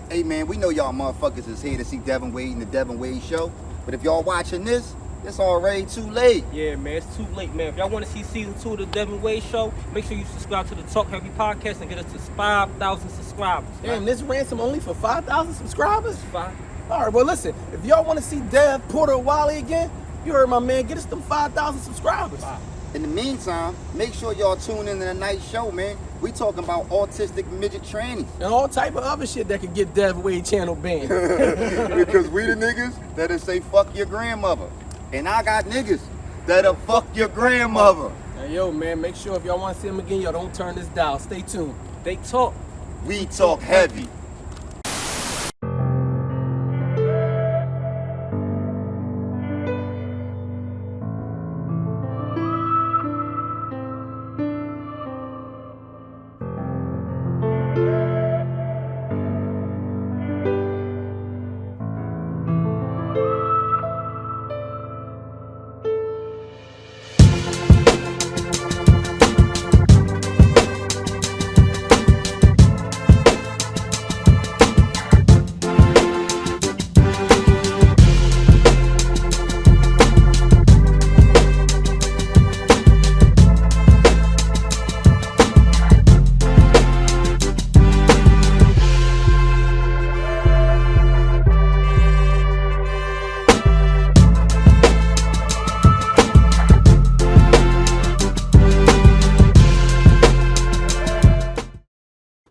Hey man, we know y'all motherfuckers is here to see Devinwade and the Devinwade Show, but if y'all watching this, it's already too late. Yeah, man, it's too late, man. If y'all want to see season 2 of the Devinwade Show, make sure you subscribe to the Talkheavy podcast and get us to 5,000 subscribers. Damn, this ransom only for 5,000 subscribers? Fine. All right, well, listen, if y'all want to see Dev, Porter, and Wally again, you heard my man, get us them 5,000 subscribers. Wow. In the meantime, make sure y'all tune in to the night show, man. We talking about autistic midget trannies. And all type of other shit that could get Devinwade channel banned. Because we the niggas that'll say fuck your grandmother. And I got niggas that'll fuck your grandmother. Hey, yo, man, make sure if y'all want to see him again, y'all don't turn this dial. Stay tuned. They talk. We talk heavy.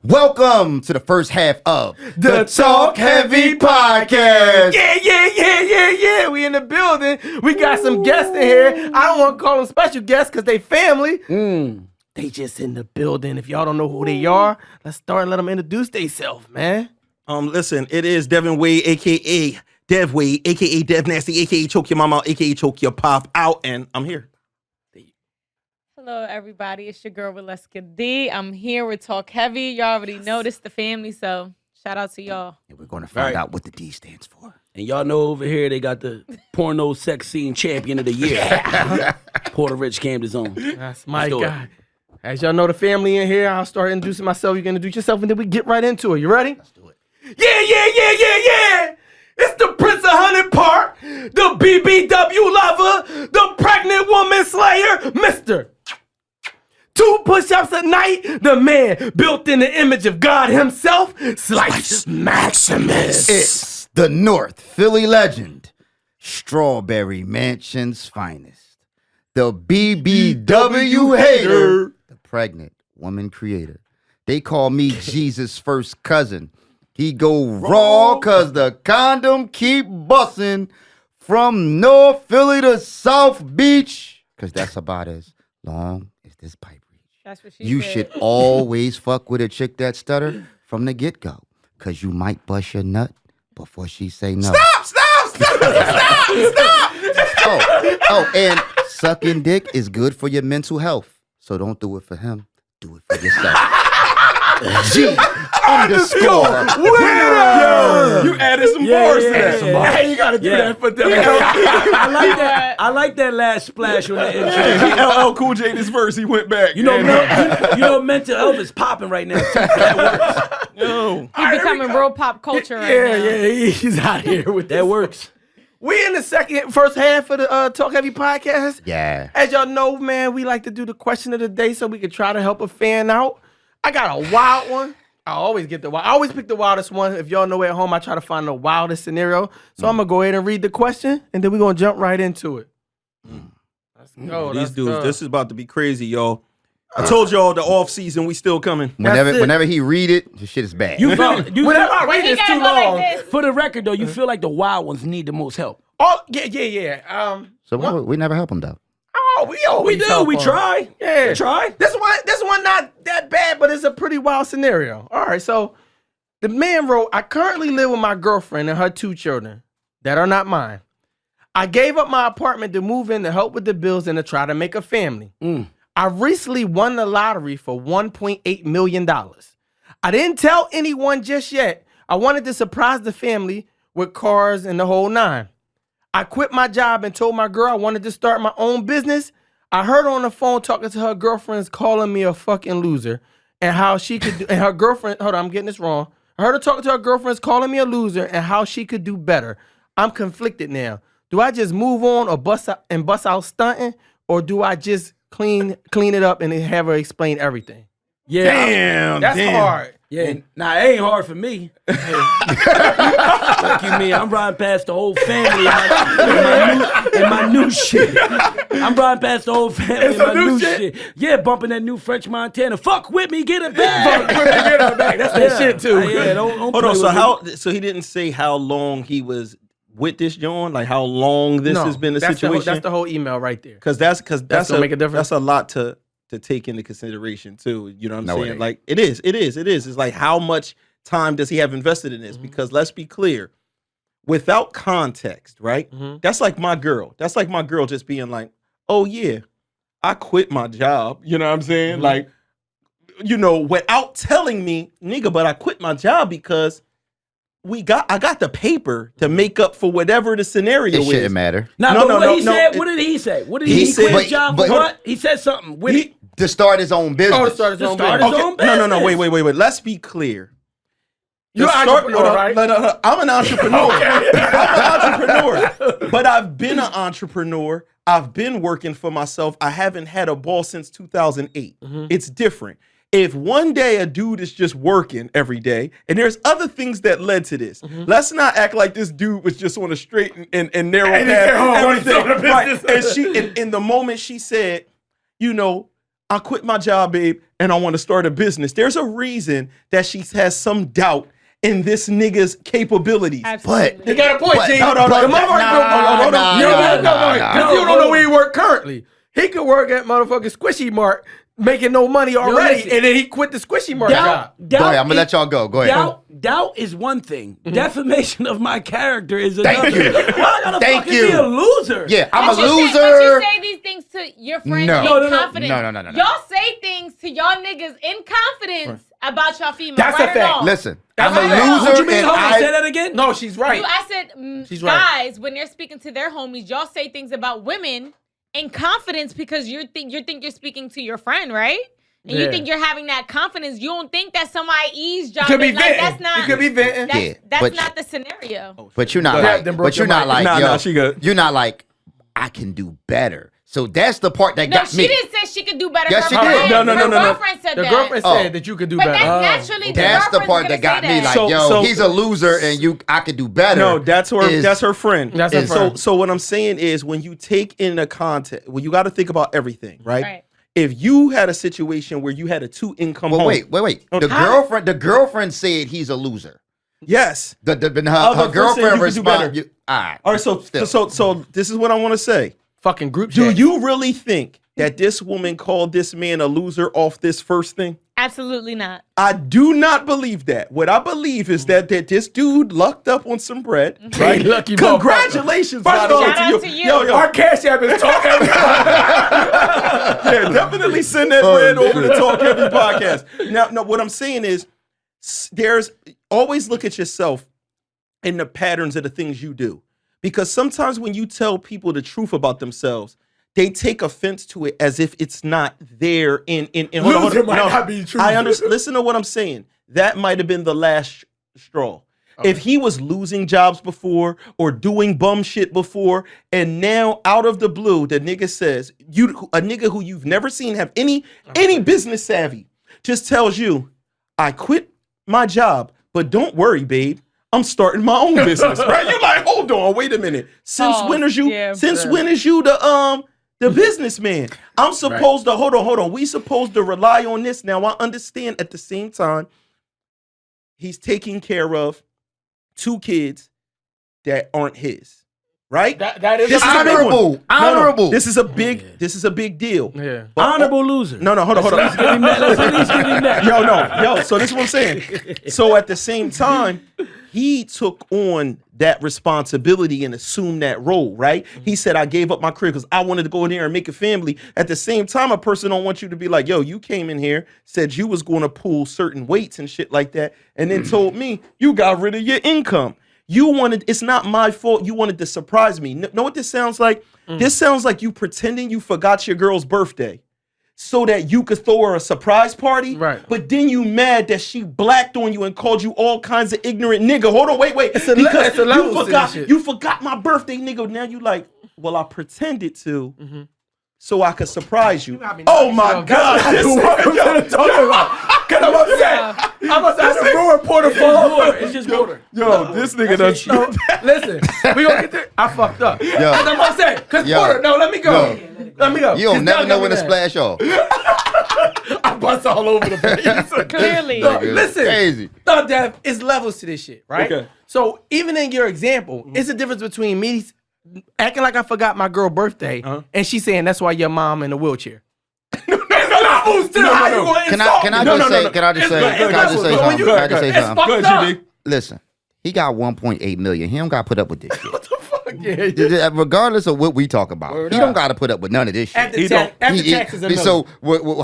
Welcome to the first half of The Talkheavy Podcast. Yeah. We in the building. We got some guests in here. I don't want to call them special guests because they family. They just in the building. If y'all don't know who they are, let's start and let them introduce themselves, man. Listen, it is Devinwade, aka Dev Wade, aka Dev Nasty, aka Choke Your Mama, aka Choke Your Pop Out, and I'm here. Hello, everybody. It's your girl, Waleska D. I'm here with Talkheavy. Y'all already know this the family, so shout out to y'all. And we're going to find out what the D stands for. And y'all know over here they got the porno sex scene champion of the year. Porter Rich Camden's on. That's my guy. As y'all know the family in here, I'll start introducing myself. You can introduce yourself, and then we get right into it. You ready? Let's do it. Yeah. It's the Prince of Honey Park, the BBW lover, the pregnant woman slayer, Mr. 2 push-ups a night, the man built in the image of God himself, Slice Maximus. It's the North Philly legend, Strawberry Mansion's finest, the BBW hater, the pregnant woman creator. They call me Jesus' first cousin. He go raw cause the condom keep busting from North Philly to South Beach. Cause that's about as long as this pipe reach. That's what she You said. should always fuck with a chick that stutter from the get-go. Cause you might bust your nut before she say no. Stop! Oh, and sucking dick is good for your mental health. So don't do it for him. Do it for yourself. G_winner. You added some bars to that. Hey, you gotta do that for them. I like that. I like that last splash on the intro. LL Cool J this verse, he went back. You know, mental health is popping right now. That works. No. He's becoming real pop culture right now. He's out here with That works. We in the first half of the Talkheavy podcast. Yeah. As y'all know, man, we like to do the question of the day so we can try to help a fan out. I got a wild one. I always pick the wildest one. If y'all know at home, I try to find the wildest scenario. So I'm gonna go ahead and read the question, and then we're gonna jump right into it. Let's go. These dudes, this is about to be crazy, y'all. I told y'all the off season, we still coming. Whenever he read it, the shit is bad. You feel Whenever I read He this gotta too go like long. this. for the record though, you feel like the wild ones need the most help. Oh yeah. So we never help him though. Oh, we always We do. help We them. try. Yeah, We try. This one not that bad, but it's a pretty wild scenario. All right, so the man wrote, I currently live with my girlfriend and her 2 children that are not mine. I gave up my apartment to move in to help with the bills and to try to make a family. I recently won the lottery for $1.8 million. I didn't tell anyone just yet. I wanted to surprise the family with cars and the whole 9. I quit my job and told my girl I wanted to start my own business. I heard her on the phone talking to her girlfriends calling me a fucking loser and how she could do, and her girlfriend, hold on, I'm getting this wrong. I heard her talking to her girlfriends, calling me a loser, and how she could do better. I'm conflicted now. Do I just move on or bust out stunting, or do I just clean it up and have her explain everything? Yeah, That's hard. Yeah, nah, it ain't hard for me. Fuck you mean? I'm riding past the whole family in my new shit. I'm riding past the whole family in my new shit. Yeah, bumping that new French Montana. Fuck with me, get it back. That's that shit too. Yeah, don't Hold play on. with me. So he didn't say how long he was with this John, like how long this has been the situation. That's the whole email right there. Because that's gonna make a difference. That's a lot to take into consideration too. You know what I'm No, it saying? ain't. Like it is. It's like how much time does he have invested in this? Because let's be clear, without context, right? That's like my girl. That's like my girl just being like, "Oh yeah, I quit my job." You know what I'm saying? Like, you know, without telling me, nigga, but I quit my job because I got the paper to make up for whatever the scenario It is. shouldn't matter. Nah, No, but no, what no, he no, said? What did he say? What did he he said- quit his job for but- what? He said something. With He- To start his own business. Oh, to start his own start business. his own No. business. Wait. Let's be clear. You're To an start- entrepreneur, right? No. I'm an entrepreneur. I'm an entrepreneur. But I've been an entrepreneur. I've been working for myself. I haven't had a boss since 2008. It's different. If one day a dude is just working every day, and there's other things that led to this, let's not act like this dude was just on a straight and narrow And he came home path. and started a Right. business. And in the moment she said, you know, I quit my job, babe, and I want to start a business. There's a reason that she has some doubt in this nigga's capabilities. Absolutely. You got a point, But- G. No. The motherfucker- Nah, hold on. nah, You nah, don't nah, because you don't know where he work currently. He could work at motherfucking Squishy Mart making no money already, listen. and then he quit the Squishy Mart job. Go ahead. I'm gonna let y'all go. Go ahead. Doubt is one thing. Defamation of my character is another. Thank you. Why I gotta Thank fucking you. be a loser? Yeah, I'm a But you loser. But you say these things to your friends No. in No, no, no. confidence. No. Y'all say things to y'all niggas in confidence about y'all females. That's right a or fact. wrong? Listen, That's I'm a a fact. loser, What you mean? and Hold on, say I. that again. No, she's right. I said, She's right. guys, when they're speaking to their homies, y'all say things about women in confidence because you think you're speaking to your friend, right? And you Yeah. think you're having that confidence. You don't think that somebody eavesdropping. You could be like, venting. that's not. You could be venting. That's, Yeah, that's but- not the scenario. But you're not Yeah, like. then broke But you're your not mic. like. Nah, Yo, she good. You're not like. I can do better. So that's the part that No, got she me. didn't say she could do better. Yes, her she did. friend- No. Her girlfriend said The that. girlfriend Oh. said that you could do But better. that's naturally the That's the girlfriend's part gonna that got say me. that. Like, So- yo, so- he's a loser, and I could do better. No, that's her friend. That's her friend. So what I'm saying is when you take in the context, well, you got to think about everything, right? Right. If you had a situation where you had a 2-income Well, home, wait. The girlfriend said he's a loser. yes. Her Other girlfriend person, you could do responded. better. All right. All right, so this is what I want to say. Fucking group Do chat. you really think that this woman called this man a loser off this first thing? Absolutely not. I do not believe that. What I believe is that this dude lucked up on some bread. Right? lucky Congratulations, First by of the all, way, Shout out to you. Yo, Our cash app is talking. yeah, definitely send that bread over to Talk Heavy Podcast. Now, what I'm saying is, there's always look at yourself in the patterns of the things you do, because sometimes when you tell people the truth about themselves, they take offense to it as if it's not there. Hold on, might not be true. I understand. Listen to what I'm saying. That might have been the last straw. Okay. If he was losing jobs before or doing bum shit before, and now out of the blue, the nigga says, a nigga who you've never seen have any business savvy, just tells you, I quit my job, but don't worry, babe. I'm starting my own business. Right? You're like, hold on, wait a minute. Since when is you the businessman? I'm supposed to hold on. We supposed to rely on this. Now I understand at the same time, he's taking care of 2 kids that aren't his. Right? That is This is a big one. honorable. No, this is a big deal. Yeah. But- Honorable loser. No, hold on. Let's give him that. Yo, so this is what I'm saying. So at the same time, he took on that responsibility and assumed that role, right? He said, I gave up my career because I wanted to go in there and make a family. At the same time, a person don't want you to be like, yo, you came in here, said you was going to pull certain weights and shit like that, and then told me you got rid of your income. It's not my fault. You wanted to surprise me. Know what this sounds like? This sounds like you pretending you forgot your girl's birthday. so that you could throw her a surprise party. Right. But then you mad that she blacked on you and called you all kinds of ignorant nigga. Hold on, wait. It's a Because level you to forgot, this shit. you forgot my birthday, nigga. Now you like, well, I pretended to so I could surprise you. got me Oh nice, my yo. God. That's what I'm trying to talk about. Because I'm upset. I'm upset. The ruin Porter for It's just water. Yo, this nigga done So, listen, we gonna get there. I fucked up. Yo. Cause I'm upset. Cause Yo. Porter, no, let me go. Yo. Let me go. You don't 'Cause never Doug know got when me to mad. splash off. I bust all over the place. Clearly. So, listen, Crazy. Thug Dev, it's levels to this shit, right? Okay. So even in your example, it's a difference between me acting like I forgot my girl's birthday and she saying that's why your mom in a wheelchair. No. Can I just say something? Fucked up. Listen, he got 1.8 million. He don't got to put up with this shit. What the fuck? Yeah. Regardless of what we talk about, Word he up. don't got to put up with none of this shit. After taxes and So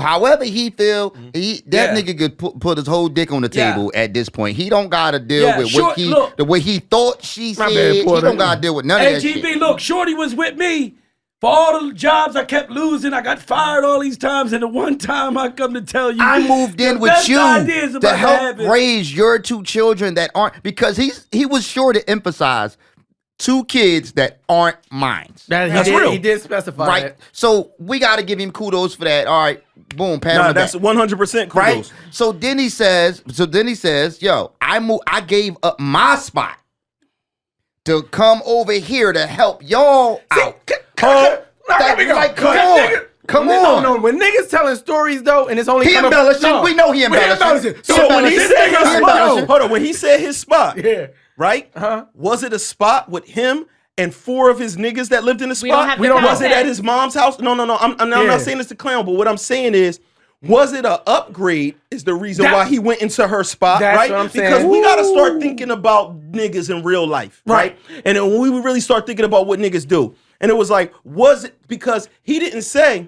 however he feel, that Yeah. nigga could put his whole dick on the Yeah. table at this point. He don't got to deal Yeah, with sure, look. the way he thought she My said. bad, He Porter. don't got to deal with none of Hey, that GB, shit. look, Shorty was with me. For all the jobs I kept losing, I got fired all these times, and the one time I come to tell you, I moved in the with best you ideas to about help happen. raise your two children that aren't, because he was sure to emphasize 2 kids that aren't mine. That's real. He did specify Right? that. So we got to give him kudos for that. All right, boom, pat on Nah, the that's back. 100% kudos. Right? So then he says, yo, I gave up my spot to come over here to help y'all out. Come on. No, when niggas telling stories though, and it's only He coming- embellishing. No. We know he embellishing. So when he said his spot, embellishing. hold on, when he said his spot, Yeah. right? Was it a spot with him and 4 of his niggas that lived in the We don't spot? have the Was it context. at his mom's house? No. I'm Yeah. not saying this to clown, but what I'm saying is, was it a upgrade? Is the reason That- why he went into her spot, That's right? what I'm saying. Because we gotta start thinking about niggas in real life, right? Right. And then when we would really start thinking about what niggas do, and it was like, was it because he didn't say,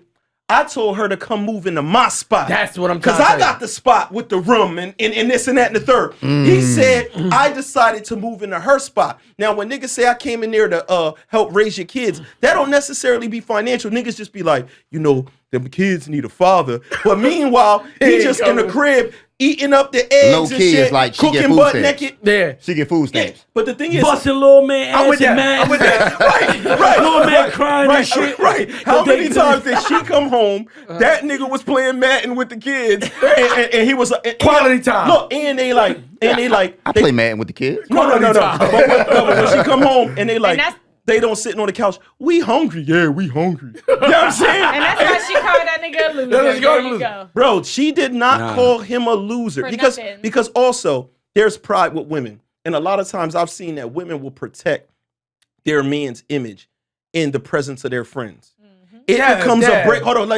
I told her to come move into my spot. That's what I'm trying Because to I tell got the spot with the room and this and that and the third. He said, I decided to move into her spot. Now, when niggas say I came in there to help raise your kids, that don't necessarily be financial. Niggas just be like, them kids need a father. But meanwhile, he just in the crib eating up the eggs Low and key is shit, like she get cooking food butt stamps. naked. Yeah. She get food stamps. But the thing is, busting little man I'm ass with and that. man. I'm with that. right. Little man crying and shit. Right. How many times did she come home? That nigga was playing Madden with the kids, and he was Quality time. Look, and they like, I play Madden with the kids. no. But when she come home and they like, that's- they don't sitting on the couch. We hungry? Yeah, we hungry. You know what I'm saying? And that's why she called that nigga a loser. Let's go, There you loser. go. Bro, she did not call him a loser For because nothing. because also there's pride with women, and a lot of times I've seen that women will protect their man's image in the presence of their friends. It Yeah, becomes a Dev. break. Hold on,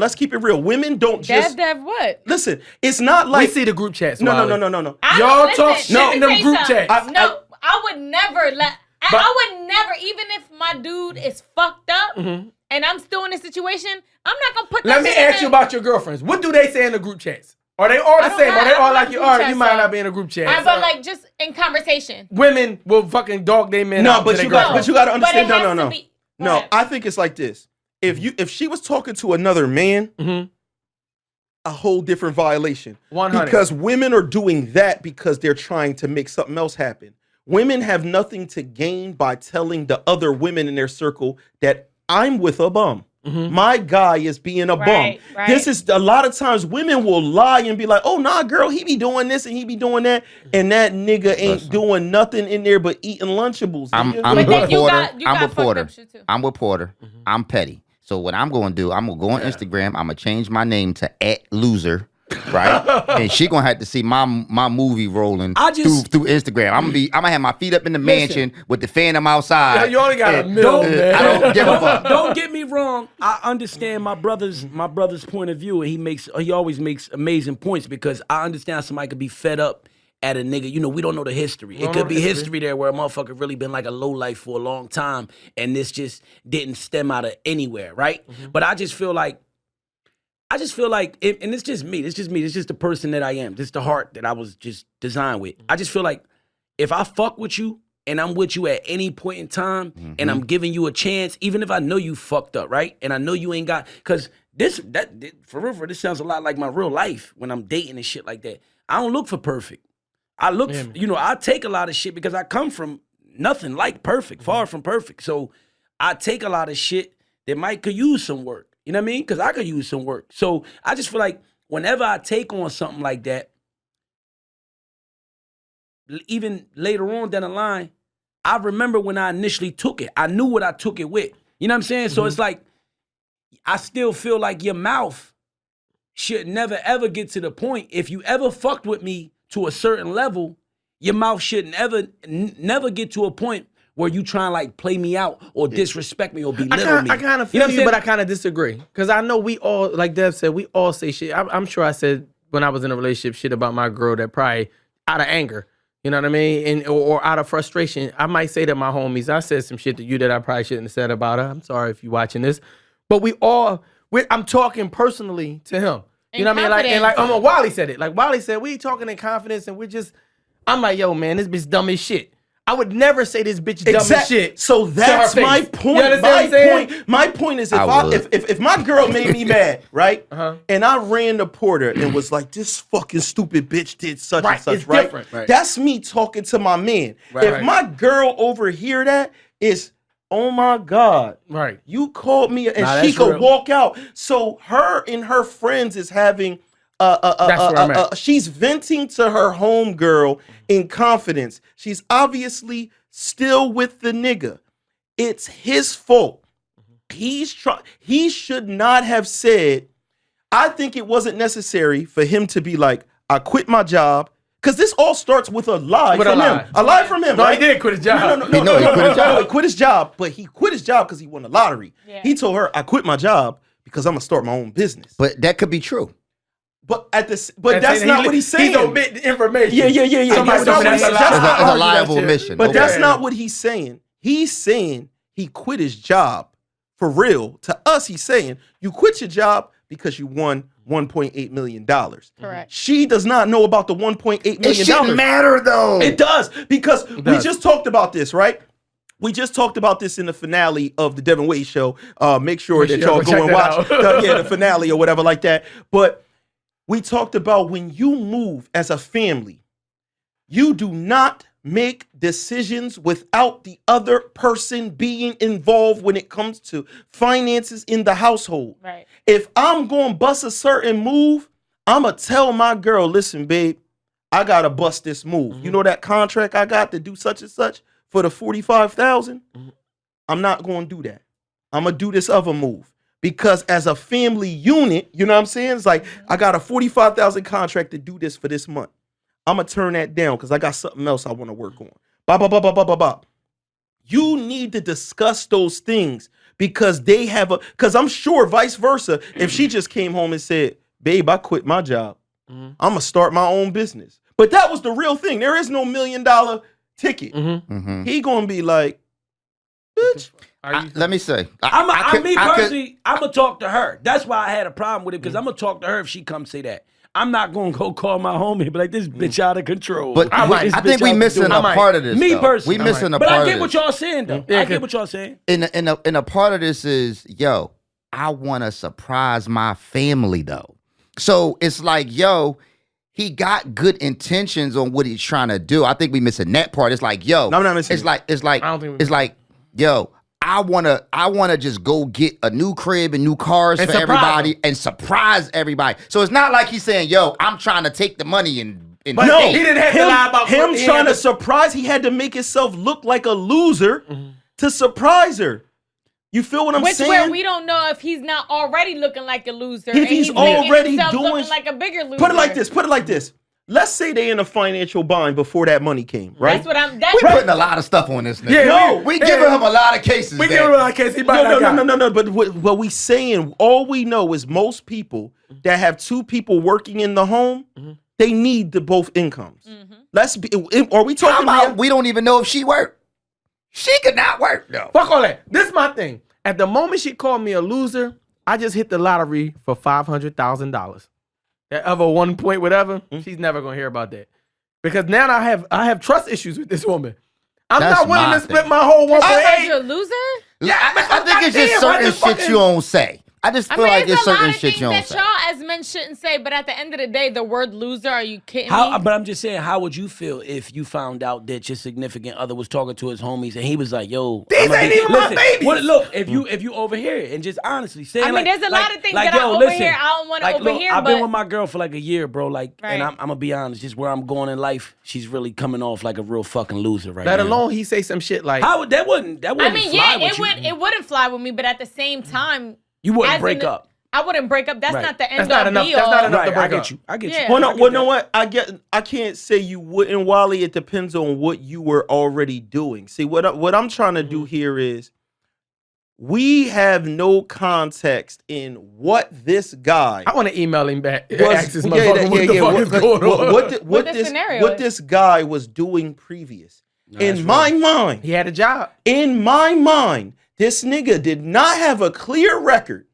let's keep it real. Women don't just Dev what? listen. It's not We like see the group chats. no. Y'all talk shit let me in them tell you group something. chats. No, I would never let. But- I would never, even if my dude is fucked up and I'm still in a situation, I'm not gonna put that Let me shit in ask you there. about your girlfriends. What do they say in the group chats? Are they all I the don't same? have- Are they I all don't like have you? group All right, you chats, might so- not be in a group chat. Alright, but like just in conversation. Women will fucking dog they men. no, out but to you their got girlfriends. but you got to But it understand. has No. to be. Go No, ahead. I think it's like this. If she was talking to another man, a whole different violation. 100. Because women are doing that because they're trying to make something else happen. Women have nothing to gain by telling the other women in their circle that I'm with a bum. My guy is being a Right, bum. right. This is a lot of times women will lie and be like, oh nah, girl, he be doing this and he be doing that. And that nigga ain't doing nothing in there but eating Lunchables. I'm nigga. But with then you Porter. got I'm with fucked Porter. up shit too. I'm with Porter. I'm petty. So what I'm going to do, I'm going to go on Instagram. I'm going to change my name to @loser, right? And she going to have to see my movie rolling through Instagram. I'm going to have my feet up in the mansion with the phantom outside. You only got a And, mill, I man. don't give a fuck. Don't get me wrong. I understand my brother's point of view, and he always makes amazing points because I understand somebody could be fed up at a nigga. You know, we don't know the history. It could be history there where a motherfucker really been like a low life for a long time, and this just didn't stem out of anywhere, right? But I just feel like, and it's just me. It's just the person that I am. Just the heart that I was just designed with. I just feel like if I fuck with you and I'm with you at any point in time and I'm giving you a chance, even if I know you fucked up, right? And I know you ain't got, because for real, this sounds a lot like my real life when I'm dating and shit like that. I don't look for perfect. I look, I take a lot of shit because I come from nothing like perfect, far from perfect. So I take a lot of shit that could use some work. You know what I mean? Because I could use some work. So I just feel like whenever I take on something like that, even later on down the line, I remember when I initially took it. I knew what I took it with. You know what I'm saying? So it's like, I still feel like your mouth should never ever get to the point. If you ever fucked with me to a certain level, your mouth should never get to a point where you try and like play me out or disrespect me or belittle me. I kind of feel you, but I kind of disagree. Because I know we all, like Dev said, we all say shit. I'm sure I said when I was in a relationship shit about my girl that probably out of anger. You know what I mean? Or out of frustration. I might say to my homies, I said some shit to you that I probably shouldn't have said about her. I'm sorry if you're watching this. But I'm talking personally to him. You know what I mean? Wally said it. Like Wally said, we talking in confidence and I'm like, yo, man, this bitch dumb as shit. I would never say this bitch dumb as shit. So that's my point. My point is if my girl made me mad, right? And I ran the porter and was like, this fucking stupid bitch did such and such, right? That's me talking to my man. If my girl overhear that, it's, oh my God. Right. You called me and she could walk out. So her and her friends is having she's venting to her homegirl in confidence. She's obviously still with the nigga. It's his fault. He should not have said, I think it wasn't necessary for him to be like, I quit my job. Because this all starts with a lie from him. A lie from him, no, right? He did quit his job. No, he quit his job. He quit his job, but he quit his job because he won the lottery. Yeah. He told her, I quit my job because I'm going to start my own business. But that could be true. But that's not what he's saying. He's omitting information. Yeah. That's a liable omission. But that's not what he's saying. He's saying he quit his job for real. To us, he's saying you quit your job because you won $1.8 million. Correct. She does not know about the $1.8 million. It shouldn't matter though. It does, because we just talked about this, right? We just talked about this in the finale of the Devinwade Show. Make sure that y'all go and watch the finale or whatever like that. But we talked about when you move as a family, you do not make decisions without the other person being involved when it comes to finances in the household. Right. If I'm going to bust a certain move, I'm going to tell my girl, listen, babe, I got to bust this move. You know that contract I got to do such and such for the $45,000? I'm not going to do that. I'm going to do this other move. Because as a family unit, you know what I'm saying? It's like, I got a $45,000 contract to do this for this month. I'm going to turn that down because I got something else I want to work on. You need to discuss those things because because I'm sure vice versa, if she just came home and said, babe, I quit my job. I'm going to start my own business. But that was the real thing. There is no $1 million ticket. He going to be like, bitch. Let me say. I'm going to talk to her. That's why I had a problem with it, because I'm going to talk to her if she comes say that. I'm not going to go call my homie and be like, this bitch out of control. But I think we missing a part of this. Me personally. We missing a part of this. But I get what y'all saying, though. I get what y'all saying. And a part of this is, yo, I want to surprise my family, though. So it's like, yo, he got good intentions on what he's trying to do. I think we missing that part. It's like, yo, I'm not missing it's like, yo, I wanna just go get a new crib and new cars for everybody and surprise everybody. So it's not like he's saying, yo, I'm trying to take the money and but no, he didn't have to lie about him trying to surprise. He had to make himself look like a loser to surprise her. You feel what I'm saying? Where we don't know if he's not already looking like a loser. If he's already looking like a bigger loser. Put it like this. Let's say they in a financial bind before that money came, right? That's what I'm. We're putting a lot of stuff on this nigga. Yeah, we giving him a lot of cases. We giving him a lot of cases. No. But what we saying, all we know is most people that have two people working in the home, they need the both incomes. Let's be. Are we talking about? We don't even know if she worked. She could not work though. Fuck all that. This is my thing. At the moment she called me a loser, I just hit the lottery for $500,000. That other 1 point whatever, she's never gonna hear about that. Because now I have trust issues with this woman. I'm not willing to split my whole 1.8. You're a loser? Yeah, I think it's just certain shit you don't say. I just I feel mean, like there's it's a lot certain of shit things you don't that say. y'all as men shouldn't say, but at the end of the day, the word loser, are you kidding How, me? but I'm just saying, how would you feel if you found out that your significant other was talking to his homies and he was like, "Yo, These ain't even my babies." Look, if you overhear it and just honestly saying, I mean, like, there's a lot of things that yo, I overhear. I don't want to look, overhear, I've but been with my girl for like a year, bro. Like, and Right. I'm gonna be honest, just where I'm going in life, she's really coming off like a real fucking loser right Let now. alone he say some shit like, How would that wouldn't I mean, fly yeah, with it you. would. It wouldn't fly with me, but at the same time, You wouldn't as break an- up. I wouldn't break up. That's Right. not the That's end not all enough. be That's all. not enough. Right, to break I get up. you. I get Yeah. you. Well, no, I get well, know that. what? I can't say you wouldn't, Wally. It depends on what you were already doing. See, what I'm trying to do here is we have no context in what this guy I want to email him back. was. Ask this motherfucker what the fuck is going on. What the scenario what is. this guy was doing previous. that's In my mind, He had a job. in my mind, this nigga did not have a clear record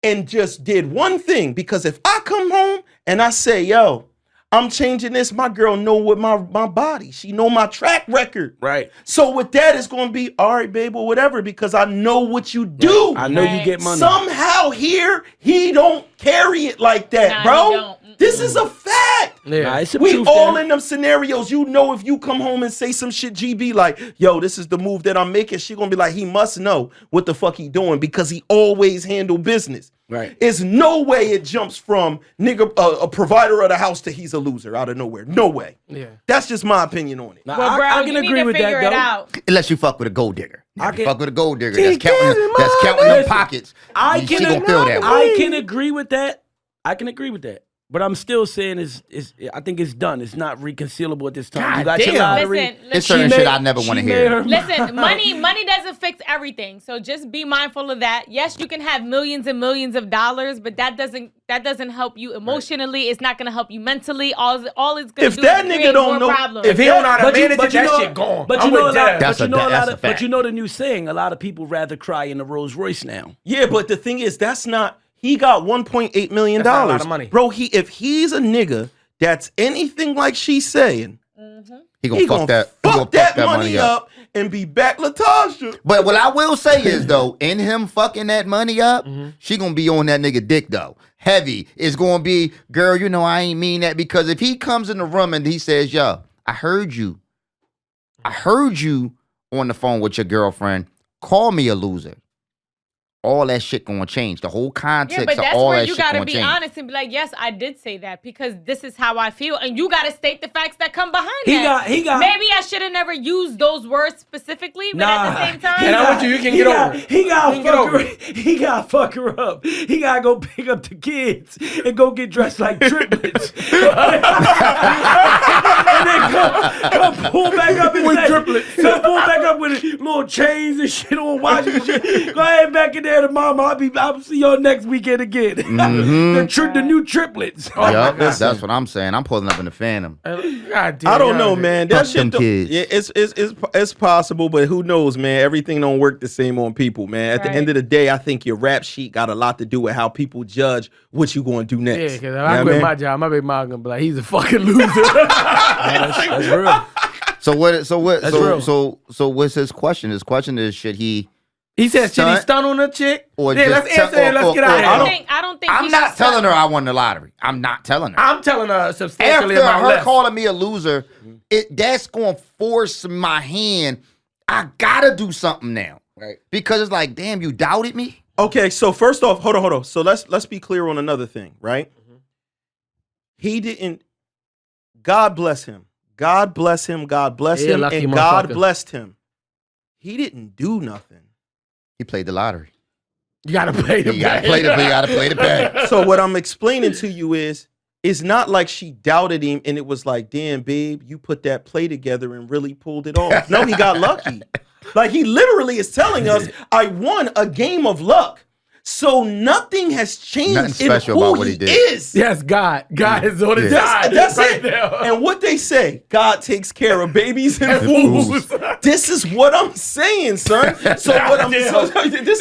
and just did one thing. Because if I come home and I say, yo, I'm changing this, my girl know what my body. She know my track record. Right. So with that, it's going to be, all right, babe, or whatever, because I know what you do. I know you Right. get money. Somehow here, he don't carry it like that, Nah, bro. he don't. This is a fact. Yeah. Nah, it's some We truth all there. in them scenarios. You know, if you come home and say some shit, GB, like, yo, this is the move that I'm making, she gonna be like, he must know what the fuck he doing because he always handle business. Right. It's no way it jumps from nigga a provider of the house to he's a loser out of nowhere. No way. Yeah. That's just my opinion on it. Nah, Well, bro, I can you agree need to with figure that, it though. out. Unless you fuck with a gold digger. I If can- you fuck with a gold digger She that's counting giving them money. pockets. I she can gonna feel that way. I can agree with that. I can agree with that. But I'm still saying I think it's done. It's not reconcilable at this time. God You got your damn. lottery. Listen, It's listen. certain She shit made- I never want to she made hear. her- Listen, money doesn't fix everything. So just be mindful of that. Yes, you can have millions and millions of dollars, but that doesn't help you emotionally. It's not gonna help you mentally. All it's gonna If do that is nigga create don't more know- problems. If he don't know how to But you- manage but it, you that know- shit gone. But I'm you know with a lot. Dev. That's a fact. But you know the new saying. A lot of people rather cry in the Rolls Royce now. Yeah, but the thing is, that's not. He got $1.8 million. That's not a lot of money. Bro, if he's a nigga that's anything like she's saying, He gonna fuck that. He gonna fuck that money up and be back Latasha. But what I will say is though, in him fucking that money up, she gonna be on that nigga dick though. Heavy. It's gonna be, girl, you know I ain't mean that, because if he comes in the room and he says, yo, I heard you on the phone with your girlfriend, call me a loser. All that shit gonna change. The whole Yeah, context but of that's all where that you shit gotta gonna be change. honest and be like, yes, I did say that because this is how I feel, and you gotta state the facts that come behind He that. got- Maybe I should have never used those words specifically, but at the same time, And I want you can get over it. He got You can get over He got to fuck her up. He got to go pick up the kids and go get dressed like triplets. And then come pull back up and With say, triplets. Come pull back up with little chains and shit on, watching and shit. Go ahead back in there to mama. I'll see y'all next weekend again. The new triplets. Yup, that's what I'm saying. I'm pulling up in the Phantom. God damn, I don't know, y'all- man. That Fuck shit them don't- kids. Yeah, it's possible, but who knows, man? Everything don't work the same on people, man. At the Right. end of the day, I think your rap sheet got a lot to do with how people judge what you going to do Yeah, next. because if You know I what quit mean? my job, my baby mom gonna be like, he's a fucking loser. That's real. So what? So what? That's So real. so what's his question? His question is, should he? He said, should he Stunt? stun on a chick? Or Yeah, just let's tell- answer it. Let's or- get or- out I of here. don't think I'm he not should telling her stop. I won the lottery. I'm not telling her. I'm telling her substantially After amount her less. calling me a loser, that's gonna force my hand. I gotta do something now, Right. Because it's like, damn, you doubted me. Okay, so first off, hold on. So let's be clear on another thing, right? He didn't. God bless him. God bless him. God bless Yeah, him, lucky and God motherfucker. blessed him. He didn't do nothing. He played the lottery. You gotta play the You gotta game. play the. You gotta play the bag. So what I'm explaining to you is, it's not like she doubted him and it was like, damn, babe, you put that play together and really pulled it off. No, he got lucky. Like, he literally is telling us, I won a game of luck. So nothing has changed Nothing in special who about what he he did. is. Yes, God. God is on his Yeah. side. That's right it. now. And what they say, God takes care of babies and fools. This is what I'm saying, son. So what I'm This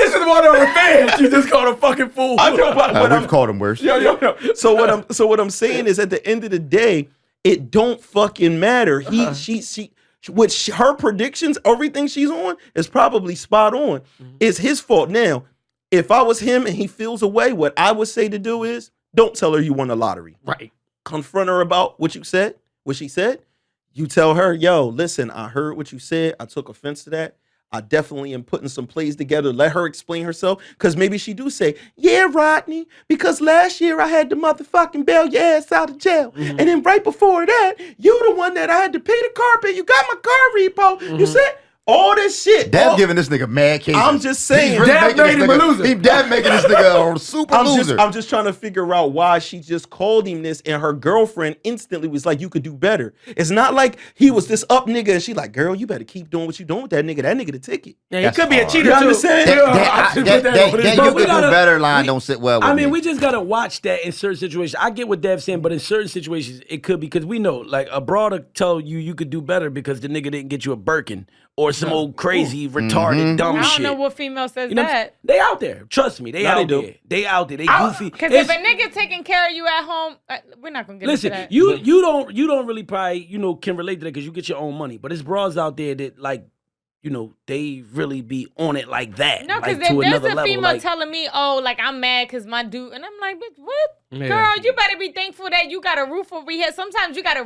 is one of her fans. You just called a fucking fool. I know, but what I'm We've called him worse. yo. So what I'm saying is, at the end of the day, it don't fucking matter. Her predictions, everything she's on is probably spot on. It's his fault. Now, If I was him and he feels away, what I would say to do is don't tell her you won the lottery. Right. Confront her about what you said, what she said. You tell her, yo, listen, I heard what you said. I took offense to that. I definitely am putting some plays together. Let her explain herself. Because maybe she do say, yeah, Rodney, because last year I had to motherfucking bail your ass out of jail. And then right before that, you the one that I had to pay the car pay. You got my car repo. You said all this shit. Dev giving this nigga mad cases. I'm just saying. He's really Dev making made him a loser. Dev making this nigga a super loser. I'm just trying to figure out why she just called him this, and her girlfriend instantly was like, you could do better. It's not like he was this up nigga and she like, girl, you better keep doing what you doing with that nigga. That nigga the ticket. Yeah, he That's could be a hard. cheater You too. understand? That you But we could do gotta- better line don't sit well with I mean, me. we just gotta watch that in certain situations. I get what Dev's saying, but in certain situations, it could be because we know, like a broad will tell you could do better because the nigga didn't get you a Birkin or some old crazy retarded dumb I don't shit. know what female says You know what I'm that. saying? They out there. Trust me, they No, they out do. there. They out there. They goofy. Because if It's- a nigga taking care of you at home, we're not gonna get Listen, into that. you don't really probably can relate to that because you get your own money. But it's bras out there that like they really be on it like that. No, because like, to there's another a level. female Like, telling me, oh, like I'm mad because my dude, and I'm like, bitch, what? Yeah. Girl, you better be thankful that you got a roof over your head. Sometimes you gotta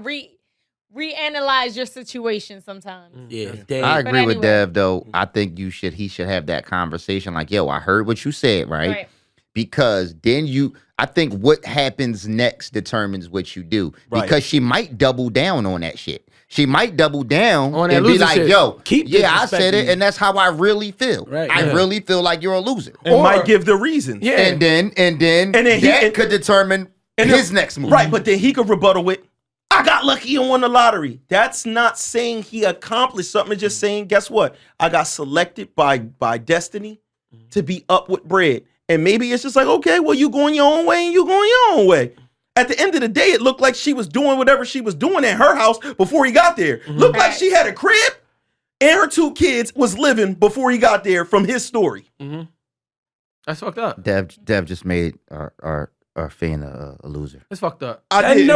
reanalyze your situation. Sometimes. yeah, I But agree with anyway. Dev though. I think he should have that conversation like, yo, I heard what you said, right? Because then I think what happens next determines what you do. Right. Because she might double down on that shit. She might double down On that and be loser like, shit. yo, Keep yeah, I said disrespecting it, me. and that's how I really feel. Right, I yeah. really feel like you're a loser. And Or- might give the reasons. Yeah. And then that could determine his next move. Right, but then he could rebuttal with, I got lucky and won the lottery. That's not saying he accomplished something. It's just saying, guess what? I got selected by destiny to be up with bread. And maybe it's just like, okay, well, you going your own way and you going your own way. At the end of the day, it looked like she was doing whatever she was doing at her house before he got there. Looked like she had a crib and her 2 kids was living before he got there from his story. That's fucked up. Dev just made our fan a loser. That's fucked up. I did.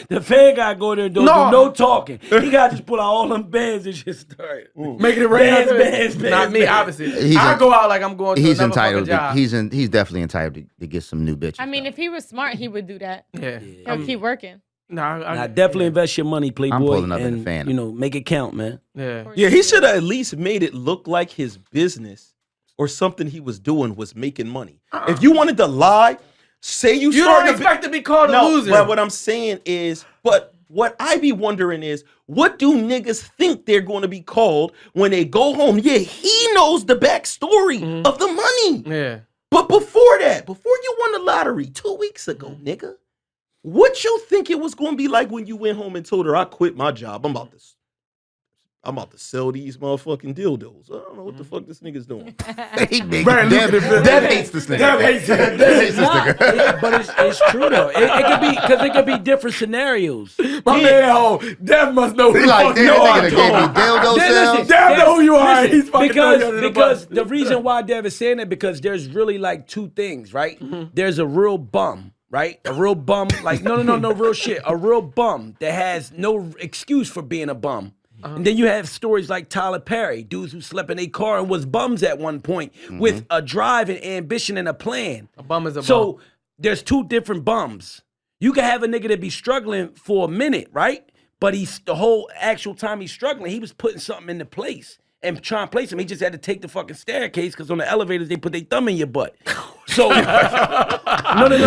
The fan guy go there and don't No. do no talking. He got to just pull out all them bands and just start. Making it rain. Bands, Not me, bands. obviously. I go out like I'm going to He's another entitled. fucking job. He's definitely entitled to get some new bitches. I mean, if he was smart, he would do that. Yeah. He'll keep working. Nah, definitely invest your money, Playboy. I'm pulling up in and, the fan. make it count, man. Yeah. Yeah, he should have at least made it look like his business or something he was doing was making money. If you wanted to lie, say you You started don't expect to be called a No, loser. but what I'm saying is, but what I be wondering is, what do niggas think they're going to be called when they go home? Yeah, he knows the backstory of the money. Yeah. But before that, before you won the lottery 2 weeks ago, nigga, what you think it was going to be like when you went home and told her, I quit my job. I'm about to sell these motherfucking dildos. I don't know what the fuck this nigga's doing. Dev hates this nigga. Dev hates this nigga. But it's true though. It could be different scenarios. My man, Dev must know who He the like, fuck damn, you nigga are. that gave me dildo sales. Dev know who you are. Listen, He's fucking throwing you under the because bus. the reason why Dev is saying that because there's really like 2 things, right? There's a real bum, right? A real bum, like no, real shit. A real bum that has no excuse for being a bum. And then you have stories like Tyler Perry, dudes who slept in a car and was bums at one point with a drive and ambition and a plan. A bum is a bum. So there's 2 different bums. You can have a nigga that be struggling for a minute, right? But the whole actual time he's struggling, he was putting something into place and trying to place him. He just had to take the fucking staircase because on the elevators they put their thumb in your butt. So no.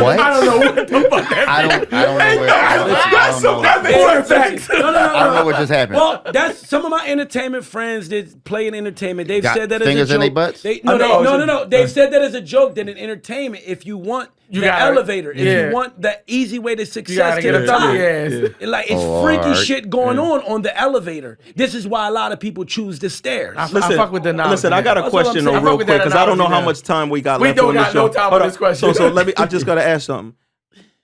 What? I don't know what the fuck that I don't know where. I don't know. more facts. No. I don't know what just happened. Well, that's some of my entertainment friends that play in entertainment. They've Got said that as a joke. fingers in they butts? No. They've said that as a joke. That in entertainment, if you want the gotta- elevator, if yeah. you want the easy way to You success gotta to get the a top, thumb in your ass. like it's Oh, freaky alright. shit going on the elevator. This is why a lot of people choose the stairs. I fuck with the analogy. Listen, I got a That's what I'm question saying. though, I real fuck with quick, that because I don't know analogy how now. much time we got We left don't on the got show. no time Hold for on. this question. So let me. I just gotta ask something.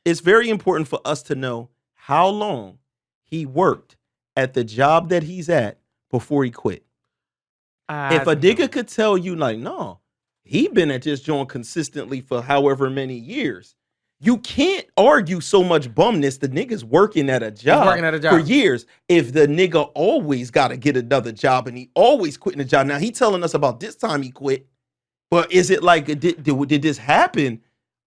It's very important for us to know how long he worked at the job that he's at before he quit. If a nigga could tell you, like, no, he been at this joint consistently for however many years, you can't argue so much bumness. The nigga's working at a job, working at a job. for years. If the nigga always got to get another job and he always quitting the job. Now he telling us about this time he quit. But is it like, did this happen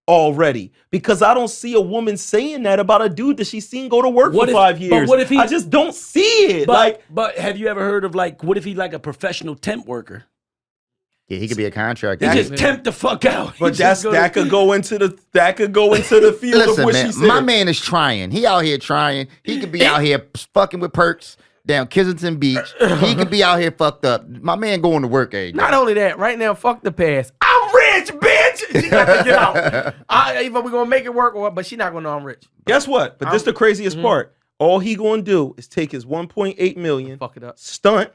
already? Because I don't see a woman saying that about a dude that she's seen go to work for 5 years. But what if he? I just don't see it. But have you ever heard of like, what if he's like a professional temp worker? Yeah, he could be a contractor. He just tempt the fuck out. But that could go into the field Listen, of what man, she said. my man is trying. He out here trying. He could be out here fucking with perks down Kensington Beach. He could be out here fucked up. My man going to work every day. Not only that, right now, fuck the past. I'm rich, bitch. She got to get out. Either we gonna make it work, but she not gonna know I'm rich. Guess what? But this the craziest part. All he gonna do is take his 1.8 million, Fuck it up. stunt,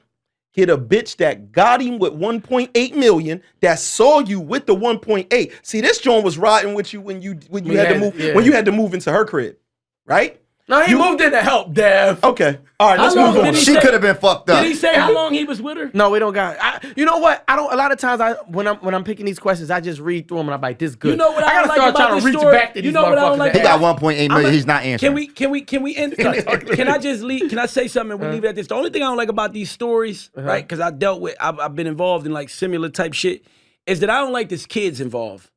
hit a bitch that got him with 1.8 million, that saw you with the 1.8. See, this joint was riding with you when you had to move into her crib, right? No, he moved in to help, Dev. Okay. All right, let's How long move on. did he She say- could have been fucked up. Did he say how long he was with her? No, we don't got. You know what? I don't. A lot of times, when I'm picking these questions, I just read through them and I'm like, this is good. You know what I gotta don't like start about trying this to reach story? back to these You know what I don't motherfuckers. like He that got 1.8 million. He's not answering. Can we end? Can I just leave? Can I say something and we leave it at this? The only thing I don't like about these stories, right? Because I've been involved in like similar type shit, is that I don't like this kids involved.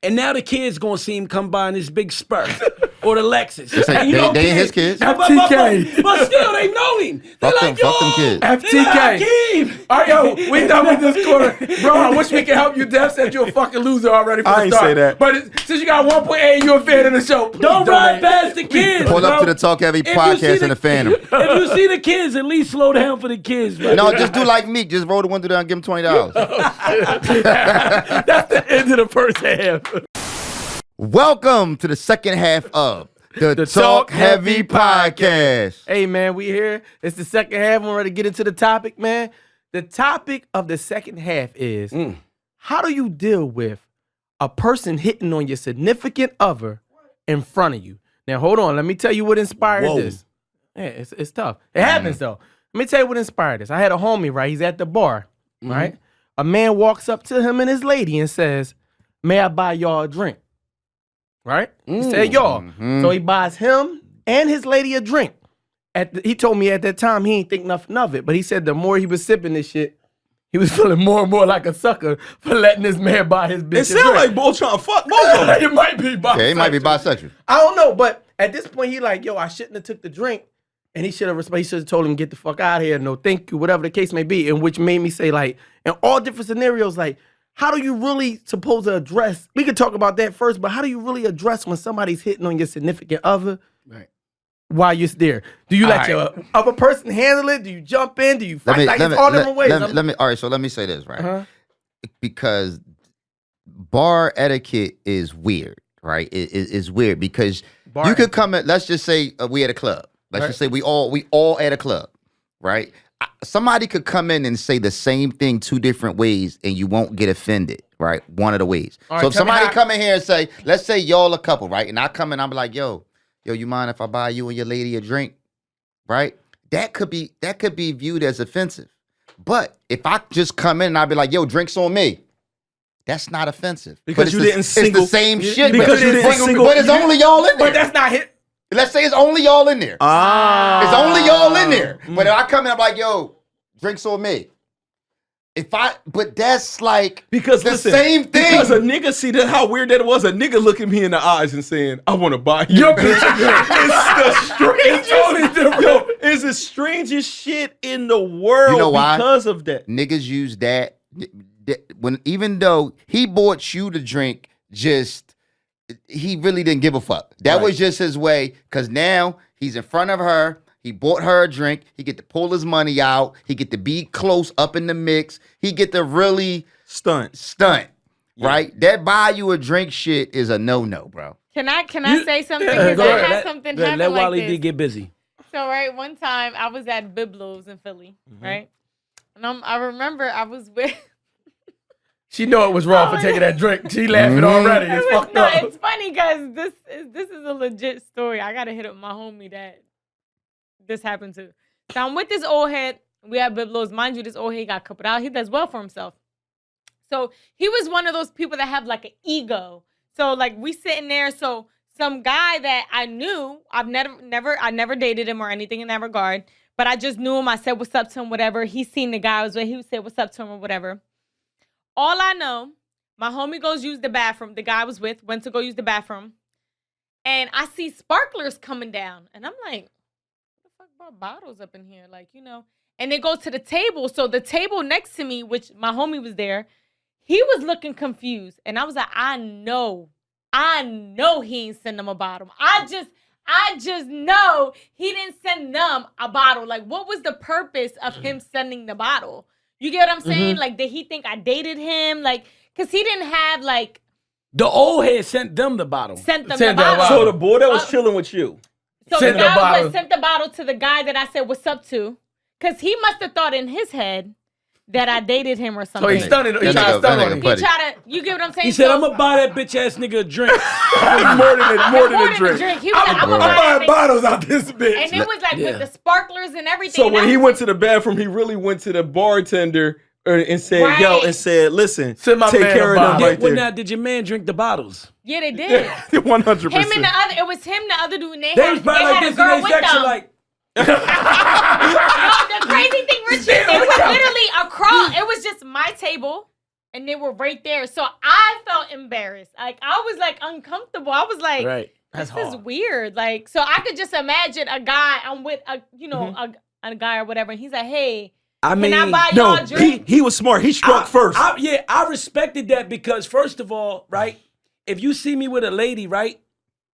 And now the kids gonna see him come by in this big spur or the Lexus. And you know, they ain't his kids. But still, they know him. They're Fuck like, them- fuck them kids. FTK. Hakeem. All right, yo, we done with this quarter. Bro, I wish we could help you. Dev said you're a fucking loser already from I the ain't start. say that. But since you got 1.8, you're a fan of the show. Please Don't ride donate. past the kids. Pull up bro. to the Talkheavy If you podcast see in the Phantom. If you see the kids, at least slow down for the kids. Bro. No, just do like Meek. Just roll the window down and give him $20. That's the end of the first half. Welcome to the second half of the Talk Talk Heavy Heavy podcast. Hey, man, we here. It's the second half. We're ready to get into the topic, man. The topic of the second half is how do you deal with a person hitting on your significant other in front of you? Now, hold on. Let me tell you what inspired this. Yeah, it's tough. It happens, though. Let me tell you what inspired this. I had a homie, right? He's at the bar, right? A man walks up to him and his lady and says, may I buy y'all a drink? Right? He said, y'all. So he buys him and his lady a drink. He told me at that time he ain't think nothing of it, but he said the more he was sipping this shit, he was feeling more and more like a sucker for letting this man buy his bitch It sounds like both trying to fuck both of them. it might be bisexual. Yeah, he might be bisexual. I don't know, but at this point he like, yo, I shouldn't have took the drink, and he should have told him get the fuck out of here, no thank you, whatever the case may be, and which made me say like, in all different scenarios, like, how do you really supposed to address? We could talk about that first, but how do you really address when somebody's hitting on your significant other while you're there? Do you let your other person handle it? Do you jump in? Do you fight? It's all different ways. All right, so let me say this, right? Because bar etiquette is weird, right? It's weird because you could come at, let's just say we at a club. Let's just say we all at a club, right? Somebody could come in and say the same thing two different ways and you won't get offended, right? One of the ways. All So right, if somebody come in here and say, let's say y'all a couple, right? And I come in, I'm like, yo, you mind if I buy you and your lady a drink, right? That could be viewed as offensive. But if I just come in and I'll be like, yo, drinks on me, that's not offensive. Because you didn't single. It's the same shit. Because you didn't single. But it's only y'all in there. But that's not hit. Let's say it's only y'all in there. It's only y'all in there. But if I come in, I'm like, yo, drinks on me. But that's like Because the listen, same thing. Because a nigga, see that how weird that was. A nigga looking me in the eyes and saying, "I want to buy you." It's the strangest. Yo, it's the strangest shit in the world. You know why? Because of that. Niggas use that when even though he bought you the drink, he really didn't give a fuck. That was just his way. Cause now he's in front of her. He bought her a drink. He get to pull his money out. He get to be close up in the mix. He get to really stunt. Right? That buy you a drink shit is a no-no, bro. Can I say something? Because I had something happen Let like Wally this. D get busy. So one time I was at Biblos in Philly, right? And I remember I was with. She know it was wrong for taking that drink. She laughing already. It's fucked up. It's funny because this is a legit story. I gotta hit up my homie that this happened to. So I'm with this old head. We at Biblos. Mind you, this old head got coupled out. He does well for himself. So he was one of those people that have like an ego. So like we sitting there. So some guy that I knew, I never dated him or anything in that regard. But I just knew him. I said what's up to him, whatever. He seen the guy I was with. He would say what's up to him or whatever. All I know, My homie goes use the bathroom. The guy I was with went to go use the bathroom. And I see sparklers coming down. And I'm like, what the fuck brought bottles up in here? Like, you know. And they go to the table. So the table next to me, which my homie was there, he was looking confused. And I was like, I know he ain't send them a bottle. I just know he didn't send them a bottle. Like, what was the purpose of him sending the bottle? You get what I'm saying? Like, did he think I dated him? Like, because he didn't have, like... The old head sent them the bottle. Sent them the bottle. So the boy that was chilling with you. So the guy sent the bottle to the guy that I said, what's up to? Because he must have thought in his head that I dated him or something. So he tried to stun on him. He tried to, you get what I'm saying? He said, I'm going to buy that bitch ass nigga a drink. more than a drink. He was like, I'm going to buy bottles out this bitch. And it was like with the sparklers and everything. So when he went to the bathroom, he really went to the bartender and said, yo, and said, listen, take care of them right there. Now, did your man drink the bottles? Yeah, they did. 100%. Him and the other, it was him, the other dude, and they was probably like had a this girl in with their section, them. like... No, the crazy thing, Richie, it was literally across. It was just my table, and they were right there. So I felt embarrassed. Like, I was, like, uncomfortable. I was like, right. This is weird. Like, so I could just imagine a guy, I'm with, a guy or whatever, and he's like, hey, can I buy y'all a drink? He was smart. He struck first. I respected that because, first of all, right, if you see me with a lady, right,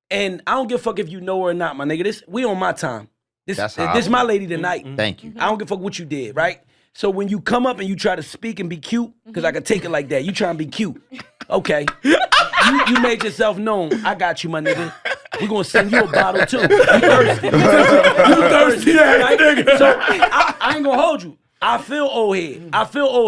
and I don't give a fuck if you know her or not, my nigga, we on my time. This is my lady tonight. Thank you. I don't give a fuck what you did, right? So when you come up and you try to speak and be cute, because I could take it like that, you try and be cute. Okay. you made yourself known. I got you, my nigga. We're going to send you a bottle, too. You thirsty. You thirsty, right? Nigga. So I ain't going to hold you. I feel old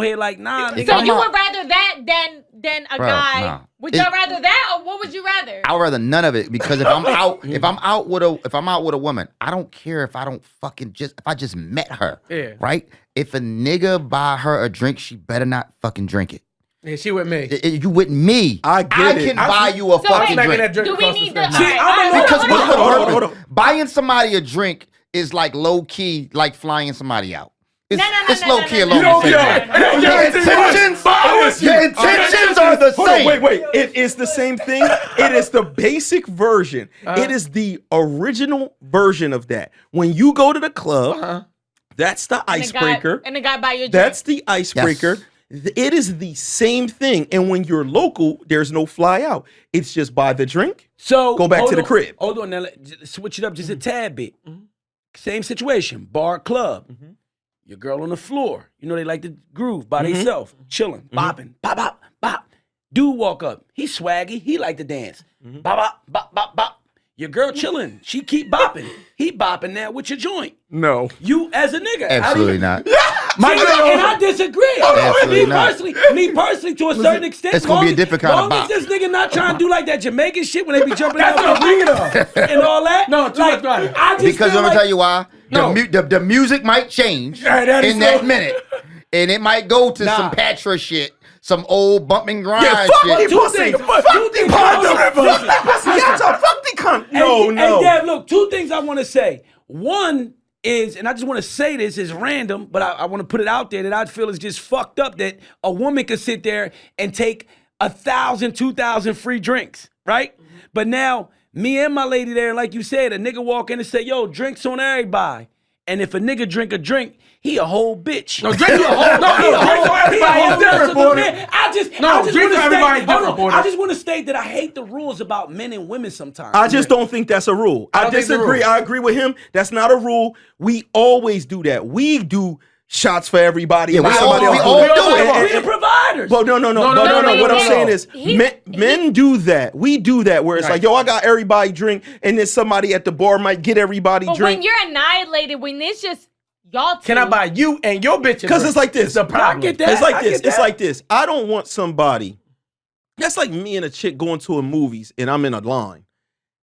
head like, nah. So you would rather that than a guy? Nah. Would y'all rather that, or what would you rather? I would rather none of it because if I'm out with a woman, I don't care if I don't fucking if I just met her. Yeah. Right? If a nigga buy her a drink, she better not fucking drink it. Yeah, she with me. You with me? I can buy you a fucking drink. Do we need to? Hold on. Buying somebody a drink is like low key, like flying somebody out. It's low key alone. Your intentions are the same. Wait. It is the same thing. It is the basic version. It is the original version of that. When you go to the club, that's the icebreaker. And the guy buy your drink. That's the icebreaker. Yes. It is the same thing. And when you're local, there's no fly out. It's just buy the drink. So go back to the crib. Hold on, now switch it up just a tad bit. Same situation, bar, club. Your girl on the floor. You know they like to groove by themselves, chilling, bopping, bop, bop, bop. Dude walk up. He swaggy. He like to dance. Bop, bop, bop, bop, bop. Your girl chilling. She keep bopping. He bopping now with your joint. No. You as a nigga. Absolutely not. My girl, and I disagree. Me personally, to a certain extent, it's gonna be a different kind of bop. Long as this nigga not trying to do like that Jamaican shit when they be jumping out the arena and all that. No, like, I just because feel let me tell you why. No. The music might change in that minute, and it might go to some Patra shit. Some old bumping grind shit. Fuck the cunt. No. And Dad, look, two things I want to say. One is, and I just want to say this, is random, but I want to put it out there that I feel is just fucked up that a woman could sit there and take 1,000, 2,000 free drinks, right? But now, me and my lady there, like you said, a nigga walk in and say, yo, drinks on everybody. And if a nigga drink a drink, he a whole bitch. No, drink a whole. No, drinks on everybody is different, boy. I just want to state that I hate the rules about men and women sometimes. I just don't think that's a rule. I disagree. I agree with him. That's not a rule. We always do that. We do shots for everybody. Yeah, we all do it. We the providers. Well, no. What I'm saying is, men do that. We do that where it's like, yo, I got everybody drink, and then somebody at the bar might get everybody drink. When you're annihilated, when it's just y'all two. Can I buy you and your bitch? Because it's like this. It's a problem. I get that. It's like this. It's like this. I don't want somebody. That's like me and a chick going to a movies, and I'm in a line,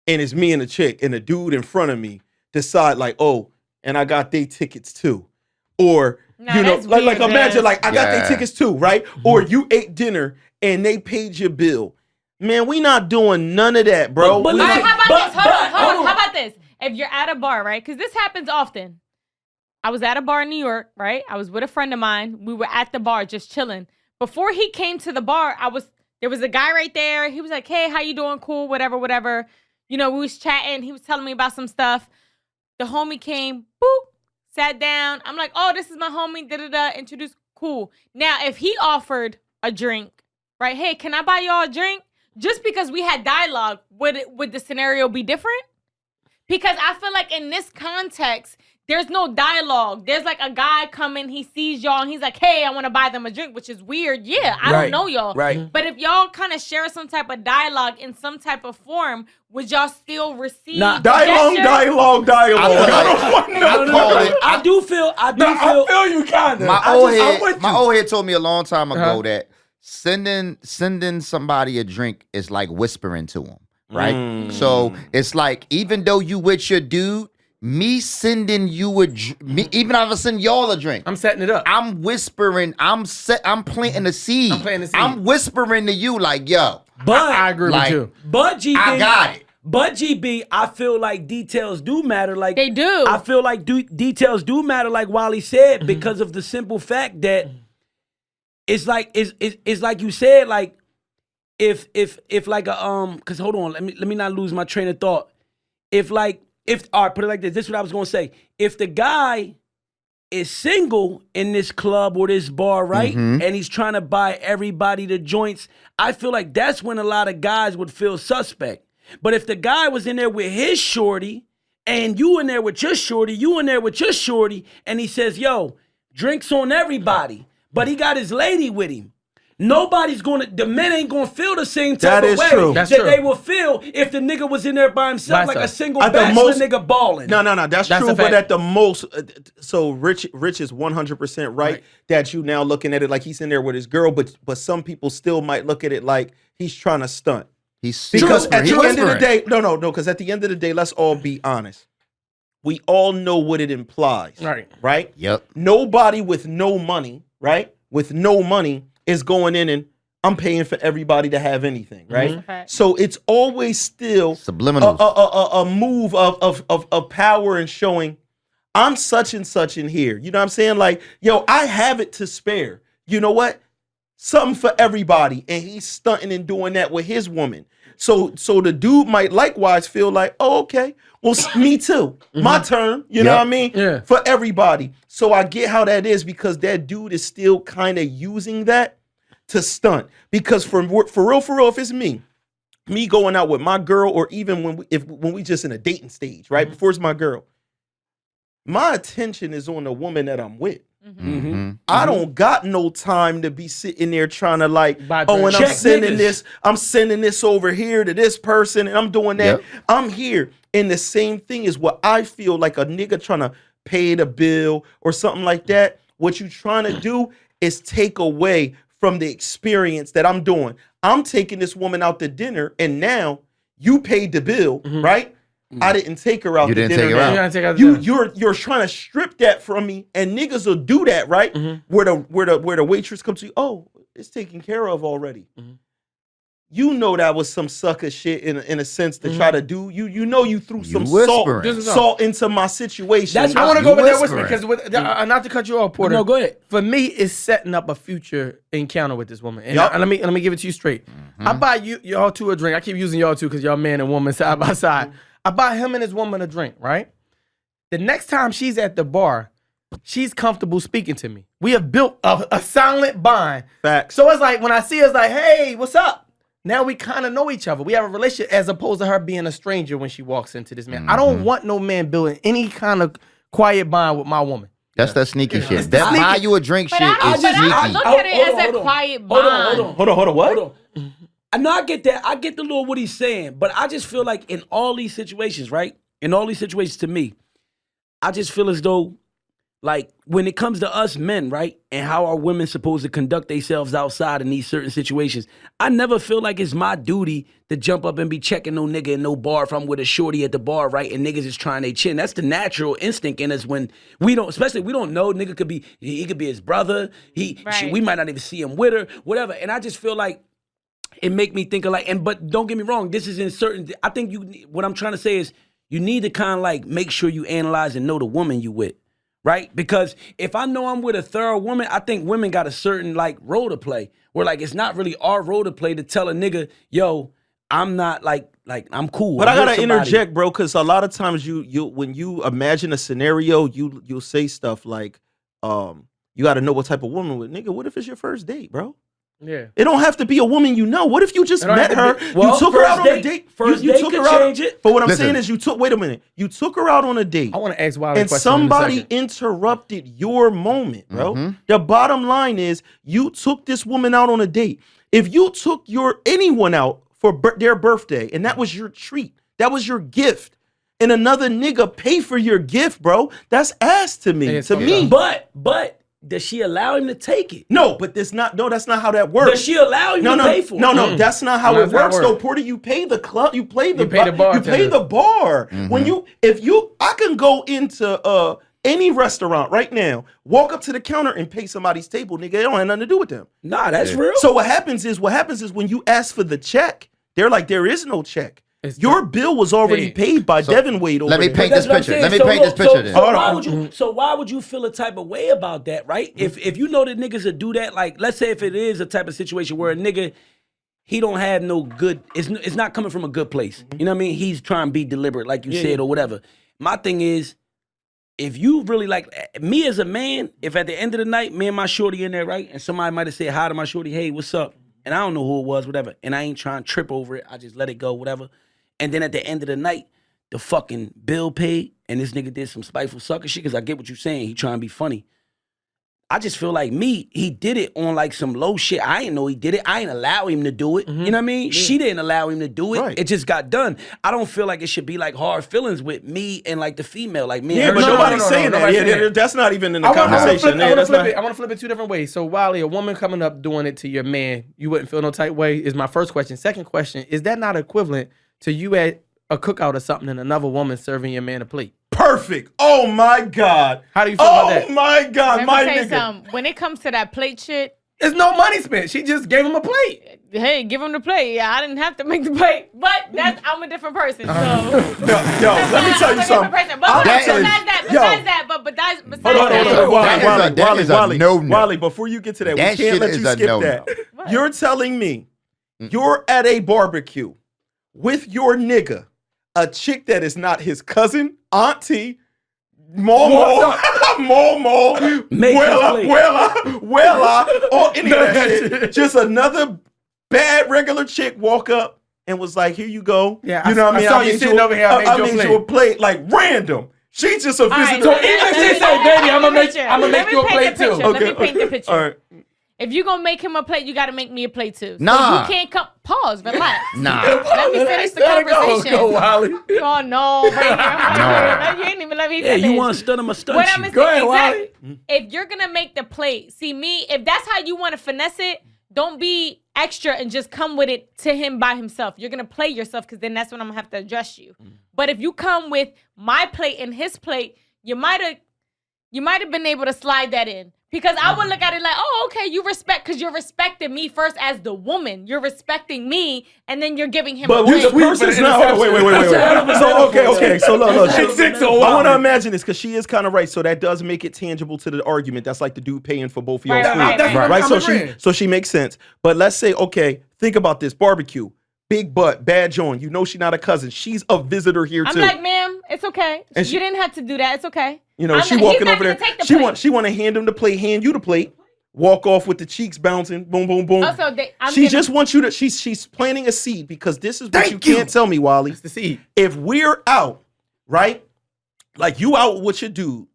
and it's me and a chick, and a dude in front of me decide like, oh, and I got they tickets too. Or, like imagine, like, I got their tickets too, right? Or you ate dinner and they paid your bill. Man, we not doing none of that, bro. All right, how about this? Hold on. How about this? If you're at a bar, right? Because this happens often. I was at a bar in New York, right? I was with a friend of mine. We were at the bar just chilling. Before he came to the bar, I was There was a guy right there. He was like, hey, how you doing? Cool, whatever, whatever. You know, we was chatting. He was telling me about some stuff. The homie came, boop, sat down. I'm like, oh, this is my homie, da-da-da, introduced, cool. Now, if he offered a drink, right, hey, can I buy y'all a drink? Just because we had dialogue, would the scenario be different? Because I feel like in this context, there's no dialogue. There's like a guy coming, he sees y'all, and he's like, hey, I want to buy them a drink, which is weird. Yeah, I don't know y'all. Right. But if y'all kind of share some type of dialogue in some type of form, would y'all still receive Dialogue. I do feel. I feel you kind of. My old head told me a long time ago that sending somebody a drink is like whispering to them, right? So it's like, even though you with your dude, me sending you even if I send y'all a drink, I'm setting it up. I'm whispering. I'm planting the seed. I'm whispering to you like, yo. But I agree with you. But GB, I got it. But GB, I feel like details do matter. Like they do. I feel like details do matter. Like Wally said, because of the simple fact that it's like you said. Like if like a because hold on, let me not lose my train of thought. All right, put it like this. This is what I was gonna say. If the guy is single in this club or this bar, right? And he's trying to buy everybody the joints, I feel like that's when a lot of guys would feel suspect. But if the guy was in there with his shorty, and you in there with your shorty, you in there with your shorty, and he says, yo, drinks on everybody, but he got his lady with him. The men ain't gonna feel the same type of way that they will feel if the nigga was in there by himself, like a single bachelor nigga balling. No, that's true. But at the most, so Rich is 100% right that you now looking at it like he's in there with his girl, but some people still might look at it like he's trying to stunt. Because at the end of the day, because at the end of the day, let's all be honest. We all know what it implies. Right? Yep. Nobody with no money, right? With no money is going in and I'm paying for everybody to have anything, right? So it's always still subliminals. A move of power and showing I'm such and such in here. You know what I'm saying? Like, yo, I have it to spare. You know what? Something for everybody. And he's stunting and doing that with his woman. So the dude might likewise feel like, oh, okay, well, me too. My turn. You know what I mean? Yeah. For everybody. So I get how that is, because that dude is still kind of using that to stunt. Because for real, if it's me going out with my girl, or even when we just in a dating stage, right? Before it's my girl, my attention is on the woman that I'm with. I don't got no time to be sitting there trying to like, and I'm sending this over here to this person, and I'm doing that. Yep. I'm here. And the same thing is what I feel like a nigga trying to pay the bill or something like that. What you trying to do is take away from the experience that I'm doing. I'm taking this woman out to dinner, and now you paid the bill, right? I didn't take her out to dinner. You're trying to strip that from me, and niggas will do that, right? Where the waitress comes to you, oh, it's taken care of already. You know that was some sucker shit in a sense to try to do. You know you threw some salt into my situation. I want to go over there with me, because not to cut you off, Porter. No, go ahead. For me, it's setting up a future encounter with this woman. And let me give it to you straight. I buy y'all two a drink. I keep using y'all two because y'all man and woman side by side. I buy him and his woman a drink, right? The next time she's at the bar, she's comfortable speaking to me. We have built a silent bond. Facts. So it's like, when I see her, it's like, hey, what's up? Now we kind of know each other. We have a relationship, as opposed to her being a stranger when she walks into this man. I don't want no man building any kind of quiet bond with my woman. That's that sneaky shit. That buy you a drink shit is sneaky. I look at it as a quiet bond. Hold on. What? Hold on. I know, I get that. I get the little what he's saying, but I just feel like in all these situations, right? In all these situations, to me, I just feel as though, like, when it comes to us men, right, and how are women supposed to conduct themselves outside in these certain situations, I never feel like it's my duty to jump up and be checking no nigga in no bar if I'm with a shorty at the bar, right, and niggas is trying their chin. That's the natural instinct in us when we don't, especially we don't know, nigga could be, he could be his brother, we might not even see him with her, whatever, and I just feel like it make me think of like, but don't get me wrong, this is in certain, I think what I'm trying to say is, you need to kind of like make sure you analyze and know the woman you with, right? Because if I know I'm with a thorough woman, I think women got a certain like role to play. Where like it's not really our role to play to tell a nigga, yo, I'm not like I'm cool. But I'm I gotta with somebody. interject, bro, because a lot of times you when you imagine a scenario, you'll say stuff like, you gotta know what type of woman with nigga. What if it's your first date, bro? Yeah. It don't have to be a woman you know. What if you just It don't met have her? to Well, you took her first out on a date- date. first you date took could her out. change it. But what I'm Listen. saying is, wait a minute. You took her out on a date. I want to ask Wiley a And question in a somebody second. interrupted your moment, bro. Mhm. The bottom line is you took this woman out on a date. If you took anyone out for their birthday and that was your treat, that was your gift, and another nigga pay for your gift, bro, that's ass to me. It's To fucked me. up. But does she allow him to take it? No, but that's not how that works. Does she allow him No, to no, pay for it? no, that's not how No, it that's not works, work. though, Porter. You pay the club, you pay the You pay the bar, you pay bartender. the bar. When I can go into any restaurant right now, walk up to the counter and pay somebody's table, nigga. It don't have nothing to do with them. Nah, that's real. So what happens is when you ask for the check, they're like, there is no check. It's Your bill was already paid by Devinwade over let me there. paint That's this what I'm picture. saying. Let me So paint look, this picture then. So why would you feel a type of way about that, right? If you know that niggas would do that, like let's say if it is a type of situation where a nigga he don't have no good, it's not coming from a good place. You know what I mean? He's trying to be deliberate, like you said, or whatever. My thing is, if you really like me as a man, if at the end of the night, me and my shorty in there, right, and somebody might have said hi to my shorty, hey, what's up? And I don't know who it was, whatever, and I ain't trying to trip over it. I just let it go, whatever. And then at the end of the night, the fucking bill paid, and this nigga did some spiteful sucker shit, because I get what you're saying. He trying to be funny. I just feel like he did it on like some low shit. I ain't know he did it. I ain't allow him to do it. You know what I mean? She didn't allow him to do it. Right. It just got done. I don't feel like it should be like hard feelings with me and like the female. Like me Yeah, and but her. nobody's no, saying that. nobody's Yeah, saying that. that's not even in the I want conversation. to Yeah, that's not- flip it two different ways. So, Wiley, a woman coming up doing it to your man, you wouldn't feel no type way, is my first question. Second question, is that not equivalent to you at a cookout or something and another woman serving your man a plate? Perfect. Oh my God. How do you feel about that? Oh my God, Let my me tell you nigga. something. When it comes to that plate shit, There's no money spent. She just gave him a plate. hey, give him the plate. Yeah, I didn't have to make the plate, but I'm a different person. So Yo, let me tell you something. But That besides is- that, yo. besides Hold on, that, That is a Wally, no-no. Wally, before you get to that, That we can't shit let is you a skip no-no. that. What? You're telling me you're at a barbecue with your nigga, a chick that is not his cousin, auntie, Momo, Momo, Make his plate. Wella, or any of that shit. Just another bad regular chick walk up and was like, "Here you go." Yeah, you know what I I mean? saw you made sitting over here, I made I your made plate. you a plate like random. She just a All right, visitor. So even if she say, "Baby, I'ma make you a plate too." Let me paint the picture. All right. If you gonna make him a plate, you gotta make me a plate too. So Nah. you can't come. Pause. Relax. Nah. Let me finish the Let it conversation. Go, Wally. Oh no, right here. You ain't even let me Yeah, finish. you want to stun him or stunt What you. I'm Go ahead, saying, Wally. exactly. If you're gonna make the plate, see me. If that's how you want to finesse it, don't be extra and just come with it to him by himself. You're gonna play yourself because then that's when I'm gonna have to address you. But if you come with my plate and his plate, you might have been able to slide that in. Because I would look at it like, oh, okay, you respect, because you're respecting me first as the woman. You're respecting me, and then you're giving him But a the plate. person's but not. Wait. So okay. So look. Six, I want to imagine this because she is kind of right. So that does make it tangible to the argument. That's like the dude paying for both of y'all's Right, food, right. I'm So she makes sense. But let's say, okay, think about this barbecue, big butt, bad joint. You know she's not a cousin. She's a visitor here I'm too. like, ma'am, it's okay. And You didn't have to do that. It's okay. You know, I'm she not- walking he's not over there. gonna take the She plate. want to hand him the plate, hand you the plate, walk off with the cheeks bouncing, boom, boom, boom. Also, She just wants you to. She's planting a seed because this is what Thank you you. can't tell me, Wally. It's the seed. If we're out, right? Like you out with your dude,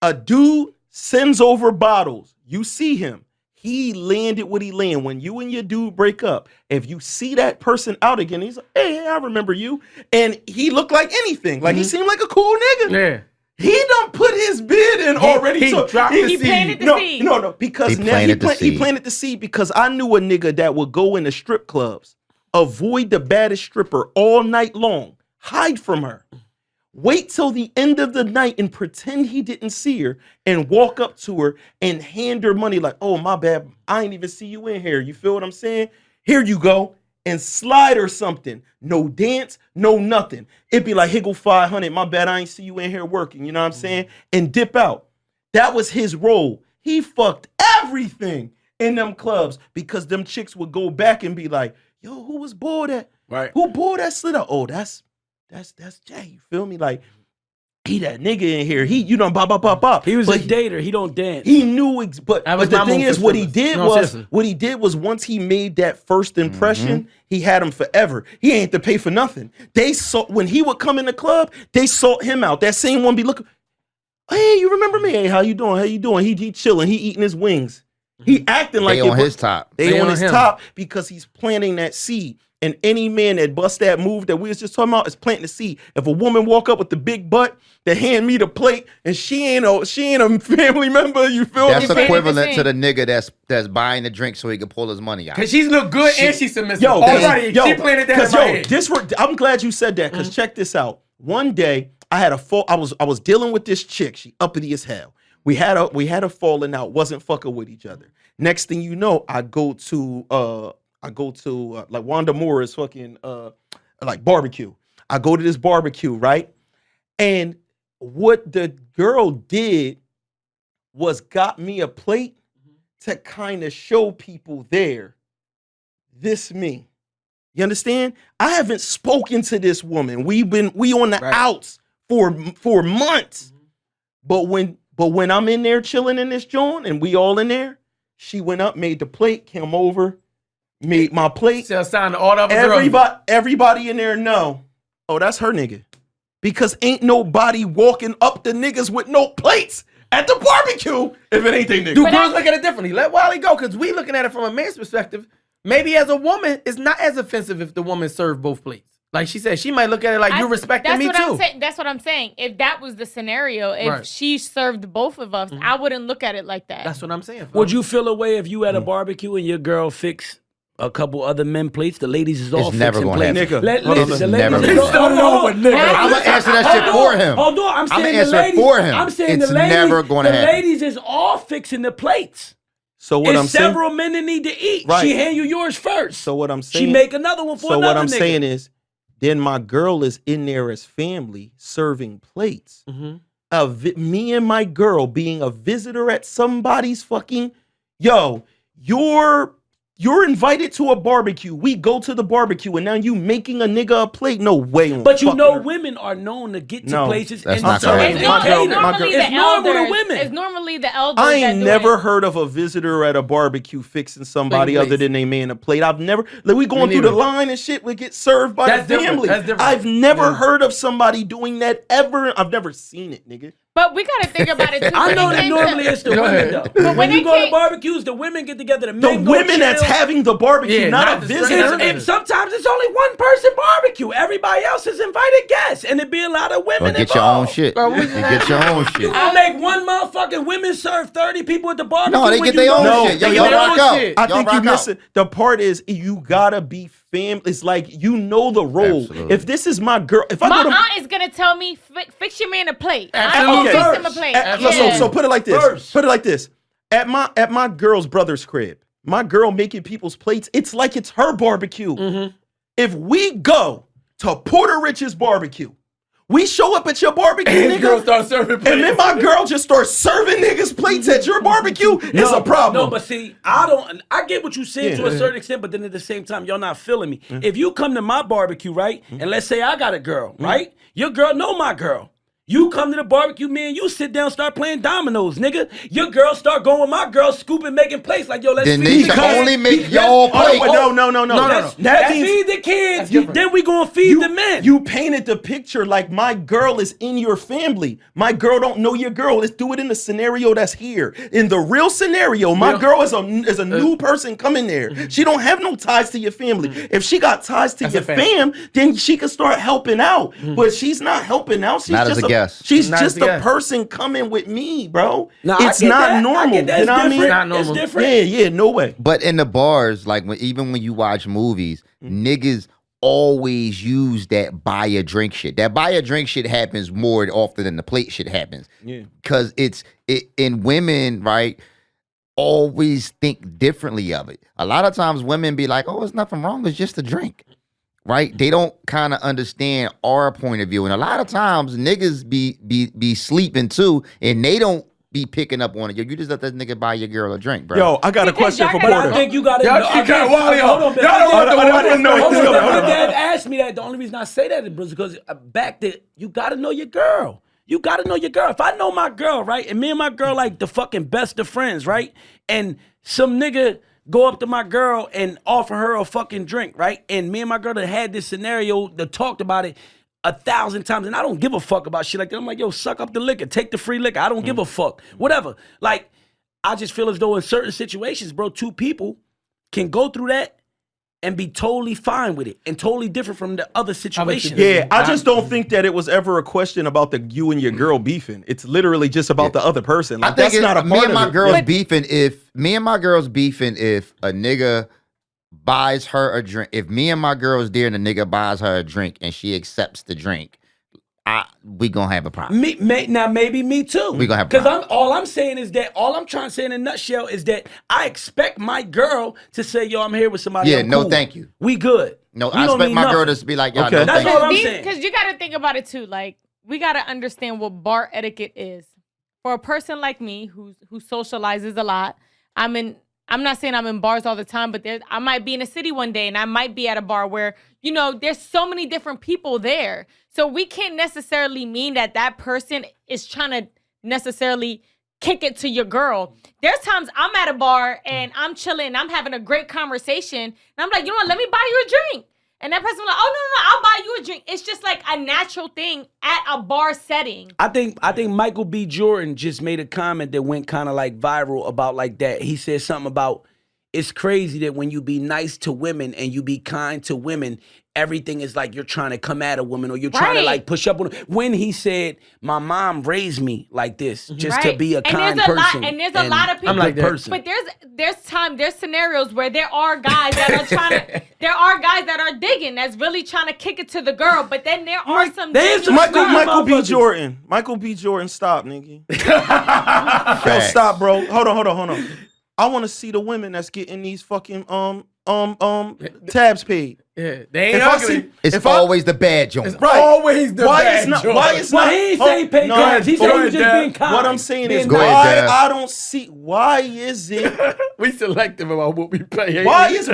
a dude sends over bottles. You see him. He landed what he landed. When you and your dude break up, if you see that person out again, he's like, hey, I remember you. And he looked like anything. Like he seemed like a cool nigga. Yeah. He done put his bid in already. he dropped the He planted the seed. No, because He now planted the he seed. planted the seed because I knew a nigga that would go into strip clubs, avoid the baddest stripper all night long, hide from her, wait till the end of the night and pretend he didn't see her and walk up to her and hand her money like, oh, my bad, I ain't even see you in here. You feel what I'm saying? Here you go. And slide or something. No dance, no nothing. It'd be like, here go 500. My bad, I ain't see you in here working. You know what I'm saying? And dip out. That was his role. He fucked everything in them clubs because them chicks would go back and be like, yo, who was bored at? Right. Who bored that Slitter? Oh, that's Jay. You feel me? Like, he that nigga in here. He, you know, bop. He was a dater. He don't dance. He knew, but the thing is, what he did was once he made that first impression, he had him forever. He ain't to pay for nothing. They saw when he would come in the club, they sought him out. That same one be looking, hey, you remember me? Hey, how you doing? How you doing? He chilling. He eating his wings. He acting like they on his top. They on his top because he's planting that seed. And any man that busts that move that we was just talking about is planting the seed. If a woman walk up with the big butt that hand me the plate and she ain't a family member, you feel That's me? equivalent to the nigga that's buying the drink so he can pull his money out. Cause she's look good and she's submissive. Yo, she planted that in my head. I'm glad you said that because check this out. One day I had I was dealing with this chick. She uppity as hell. We had a falling out. Wasn't fucking with each other. Next thing you know, I go to like Wanda Moore's fucking like barbecue. I go to this barbecue, right? And what the girl did was got me a plate to kind of show people there, this me. You understand? I haven't spoken to this woman. We on the outs for months. But when I'm in there chilling in this joint and we all in there, she went up, made the plate, came over, made my plate. Everybody in there know, oh, that's her nigga. Because ain't nobody walking up the niggas with no plates at the barbecue if it ain't they nigga. Do girls look at it differently? Let Wally go, because we looking at it from a man's perspective. Maybe as a woman, it's not as offensive if the woman served both plates. Like she said, she might look at it like you're respecting me too. That's what I'm saying. If that was the scenario, if she served both of us, I wouldn't look at it like that. That's what I'm saying. Would you feel a way if you at a barbecue and your girl fix a couple other men plates? The ladies is all never fixing gonna plates. happen. Listen, the ladies never is starting off with nigga. I'm gonna answer that shit for him. Hold on, I'm saying answer the ladies. it for him. I'm saying It's the ladies. never gonna happen. The ladies is all fixing the plates. So what It's I'm saying, several men that need to eat. Right. She hand you yours first. So what I'm saying, she make another one for so another what I'm nigga. saying is, then my girl is in there as family serving plates. Me and my girl being a visitor at somebody's fucking, you're invited to a barbecue. We go to the barbecue and now you making a nigga a plate. No way. But you know, women are known to get to places that's and not serve correct. and cater. It's normal to women. It's normally the elders. I that ain't do never it. heard of a visitor at a barbecue fixing somebody Plates. other than they man a plate. I've never, like we going through the line and shit, we get served by That's the different. family. That's different. I've never heard of somebody doing that ever. I've never seen it, nigga. But we gotta think about it too. I know that normally it's the women though. But when you go to barbecues, the women get together. The men go women that's chill. having the barbecue, not a visitor. And sometimes it's only one person barbecue. Everybody else is invited guests, and it be a lot of women. Get your own shit. You get your own shit. You gonna make one motherfucking women serve 30 people at the barbecue? No, they when get you their know- own shit. Y'all rock out. I think you miss it. The part is you gotta be family. It's like you know the role. Absolutely. If this is my girl, if I My go to aunt is gonna tell me, fix your man a plate. I Absolutely. can fix him a plate. So put it like this. First. Put it like this. At my girl's brother's crib, my girl making people's plates. It's like it's her barbecue. If we go to Porter Rich's barbecue, we show up at your barbecue, nigga, girl start serving plates. and then my girl just starts serving niggas plates at your barbecue. It's a problem. No, but see, I get what you said to a certain extent, but then at the same time, y'all not feeling me. If you come to my barbecue, right, and let's say I got a girl, right, your girl know my girl. You come to the barbecue, man, you sit down, start playing dominoes, nigga. Your girl start going with my girl, scooping, making plates like, yo, let's Then feed they the should kids. only make y'all plate. No. Let's That means feed the kids, different. then we gonna feed the men. you painted the picture like my girl is in your family. My girl don't know your girl. Let's do it in the scenario that's here. In the real scenario, my girl is a new person coming there. She don't have no ties to your family. If she got ties to your fam, then she can start helping out. But she's not helping out. She's Not just as a guest. She's Not just as a a guest. person coming with me, bro. Nah, I it's get not that. I normal. get that. You know what I mean? It's Not normal. It's different. Yeah, no way. But in the bars, like even when you watch movies, niggas always use that buy a drink shit. That buy a drink shit happens more often than the plate shit happens. Yeah. Because in women, right, always think differently of it. A lot of times women be like, oh, it's nothing wrong. It's just a drink. Right? They don't kind of understand our point of view. And a lot of times niggas be sleeping too, and they don't be picking up on it. Yo, you just let that nigga buy your girl a drink, bro. Yo, I got a Because question for y'all But I Porter. think you got to Y'all know. keep kinda wild, Hold on, y'all don't want to know Hold this. on, Hold my on. dad asked me that. The only reason I say that is because back then, you got to know your girl. You got to know your girl. If I know my girl, right, and me and my girl like the fucking best of friends, right, and some nigga go up to my girl and offer her a fucking drink, right, and me and my girl that had this scenario that talked about it 1,000 times, and I don't give a fuck about shit like that. I'm like, yo, suck up the liquor, take the free liquor. I don't give a fuck, whatever. Like, I just feel as though in certain situations, bro, two people can go through that and be totally fine with it and totally different from the other situations. Yeah, I just don't think that it was ever a question about you and your girl beefing. It's literally just about the other person. Like, that's not a part me and of my it. girls beefing. If me and my girls beefing, if a nigga buys her a drink, if me and my girls there and the nigga buys her a drink and she accepts the drink, we gonna have a problem. Maybe me too. We gonna have a because problem. all I'm saying is that all I'm trying to say in a nutshell is that I expect my girl to say, "Yo, I'm here with somebody." Yeah, I'm no, cool. thank you. We good. No, We I don't expect need my girl nothing. to be like, "Yo, Okay. no, That's thank all you." I'm saying. Because you got to think about it too. Like, we got to understand what bar etiquette is. For a person like me who socializes a lot, I'm not saying I'm in bars all the time, but I might be in a city one day and I might be at a bar where, you know, there's so many different people there. So we can't necessarily mean that person is trying to necessarily kick it to your girl. There's times I'm at a bar and I'm chilling, I'm having a great conversation, and I'm like, you know what, let me buy you a drink. And that person was like, oh, no, I'll buy you a drink. It's just like a natural thing at a bar setting. I think Michael B. Jordan just made a comment that went kind of like viral about like that. He said something about, it's crazy that when you be nice to women and you be kind to women, everything is like you're trying to come at a woman or you're trying to like push up on her. When he said, my mom raised me like this just to be a kind person. And there's a lot of people. I'm like that. person. But there's scenarios where there are guys that are trying to, there are guys that are digging, that's really trying to kick it to the girl. But then there are some there's some genuine guys. Michael B. Jordan, stop, nigga. Yo, stop, bro. Hold on. I want to see the women that's getting these fucking tabs paid. Yeah, they ain't If I ugly. see- It's always the bad joint. It's always the bad joint. Why it's Well, not? he ain't say pay cards. He said he was just being kind. What I'm saying is, Go ahead, why Dad. I don't see. Why is it? We selective about what we pay. Why is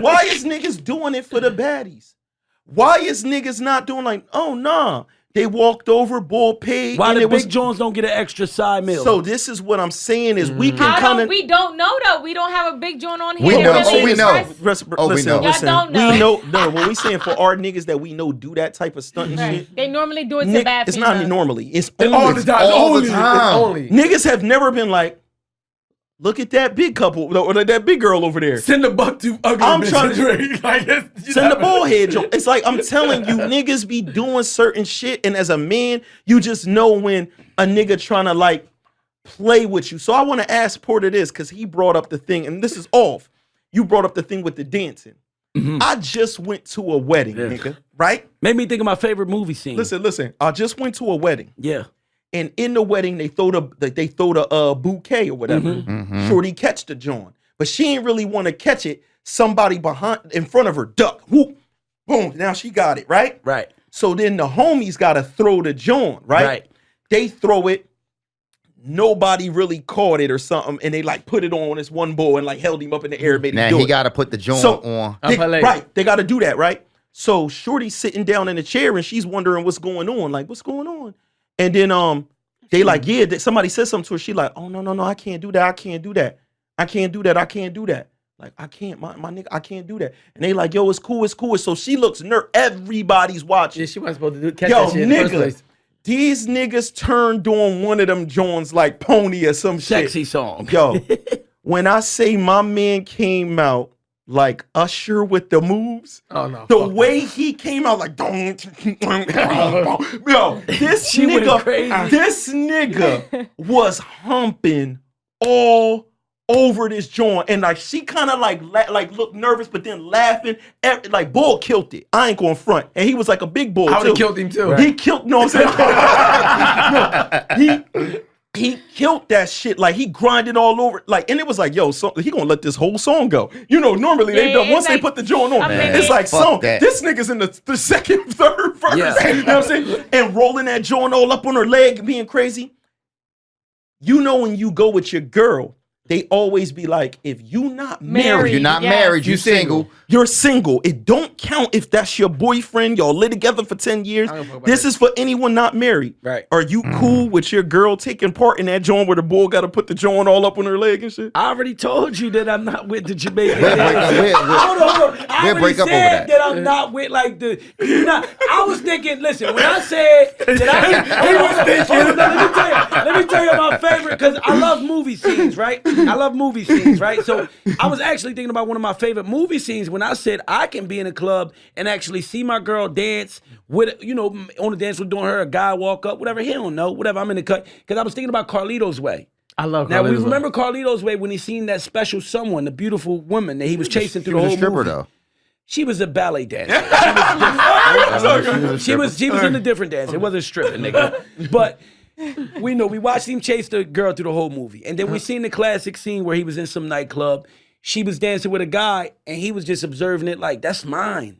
niggas doing it for the baddies? Why is niggas not doing like, oh nah, they walked over, ball paid. Why and the it was big Jones don't get an extra side meal? So this is what I'm saying is we can How kind of. we don't know though. We don't have a big joint on here. We that know. really Oh, we know. express- Oh, we know. Listen, Y'all don't know. we know. No, when we saying for our niggas that we know do that type of stunt and Right. shit, They normally do it to bad it's females. not normally. It's all only. the time? all the Only. time. Only. Niggas have never been like, look at that big couple or that big girl over there. Send the buck to ugly I'm bitch trying a to- drink. Like, Send the ball head joke. It's like I'm telling you, niggas be doing certain shit, and as a man, you just know when a nigga trying to like play with you. So I want to ask Porter this because he brought up the thing, and this is off. You brought up the thing with the dancing. I just went to a wedding, nigga. Right? Made me think of my favorite movie scene. Listen. I just went to a wedding. Yeah. And in the wedding, they throw the bouquet or whatever. Shorty catch the joint, but she ain't really want to catch it. Somebody in front of her duck. Whoop, boom. Now she got it right. Right. So then the homies got to throw the joint. Right. They throw it. Nobody really caught it or something, and they like put it on this one bull and like held him up in the air. Made him Now do he it. got to put the joint So- on. They got to do that, right? So Shorty's sitting down in the chair and she's wondering what's going on. Like, what's going on? And then they like, yeah, somebody said something to her. She like, oh no, I can't do that. I can't do that. Like, I can't, my nigga, I can't do that. And they like, yo, it's cool. So she looks everybody's watching. Yeah, she wasn't supposed to catch Yo, that shit in the first nigga, place. these niggas turned on one of them Jones like Pony or some shit. Sexy song. Yo, when I say my man came out like Usher with the moves, Oh no. the fuck way he came out like, yo, this She went crazy. nigga was humping all over this joint, and like she kind of like looked nervous, but then laughing. Like Bull killed it. I ain't going front, and he was like a big bull. I would have too. killed him too. He killed. No, I'm saying he killed that shit. Like he grinded all over. Like, and it was like, yo, so he gonna let this whole song go. You know, normally they Yeah, don't. it's Once they like- put the joint on, I mean, it's like fuck song. that. This nigga's in the second, third verse. Yeah. You know what I'm saying? And rolling that joint all up on her leg, being crazy. you know, when you go with your girl, they always be like, if you not married, You're not married, you single. you're single. It don't count if that's your boyfriend. Y'all live together for 10 years. This is for anyone not married. Right. Are you cool with your girl taking part in that joint where the boy got to put the joint all up on her leg and shit? I already told you that I'm not with the Jamaican. Hold Hold on. I We'll already break up over said that. I'm not with like the. I was thinking. Listen, when I said that He was thinking. Hold on, let me tell you my favorite, because I love movie scenes, right? I love movie scenes, right? So I was actually thinking about one of my favorite movie scenes when I said I can be in a club and actually see my girl dance with, you know, on the dance floor doing her, a guy walk up, whatever, he don't know, whatever. I'm in the cut because I was thinking about Carlito's Way. I love Now, we Carlito's Way. remember Carlito's Way when he seen that special someone, the beautiful woman that he was chasing through the was whole a stripper movie. though. She was a ballet dancer. She was in a different dance. It wasn't stripping, nigga. But we watched him chase the girl through the whole movie. And then we seen the classic scene where he was in some nightclub. She was dancing with a guy and he was just observing it like, that's mine.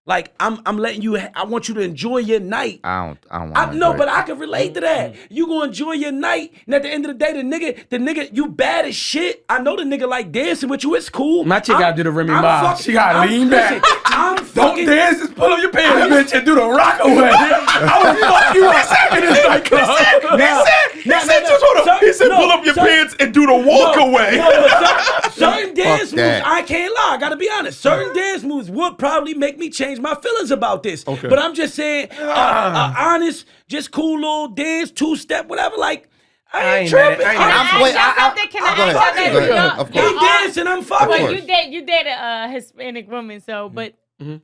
Like, I'm letting you, I want you to enjoy your night. I don't want to. No, but I can relate to that. You gonna enjoy your night, and at the end of the day, the nigga, you bad as shit. I know the nigga like dancing with you. It's cool. My chick gotta do the Remy Ma. She gotta lean back. Don't dance, just pull up your pants, bitch, and do the rock away. I would fuck you up in this nightclub. He said, pull up your pants and do the walk away. Certain dance moves, that. I can't lie. I gotta be honest. Certain dance moves would probably make me change my feelings about this. Okay. But I'm just saying, honest, just cool little dance, two-step, whatever. Like, I ain't tripping. Can I ask y'all something? Can I ask y'all that? Go ahead. Of He course. dancing, I'm fucking. Well, course. you dated a Hispanic woman, so but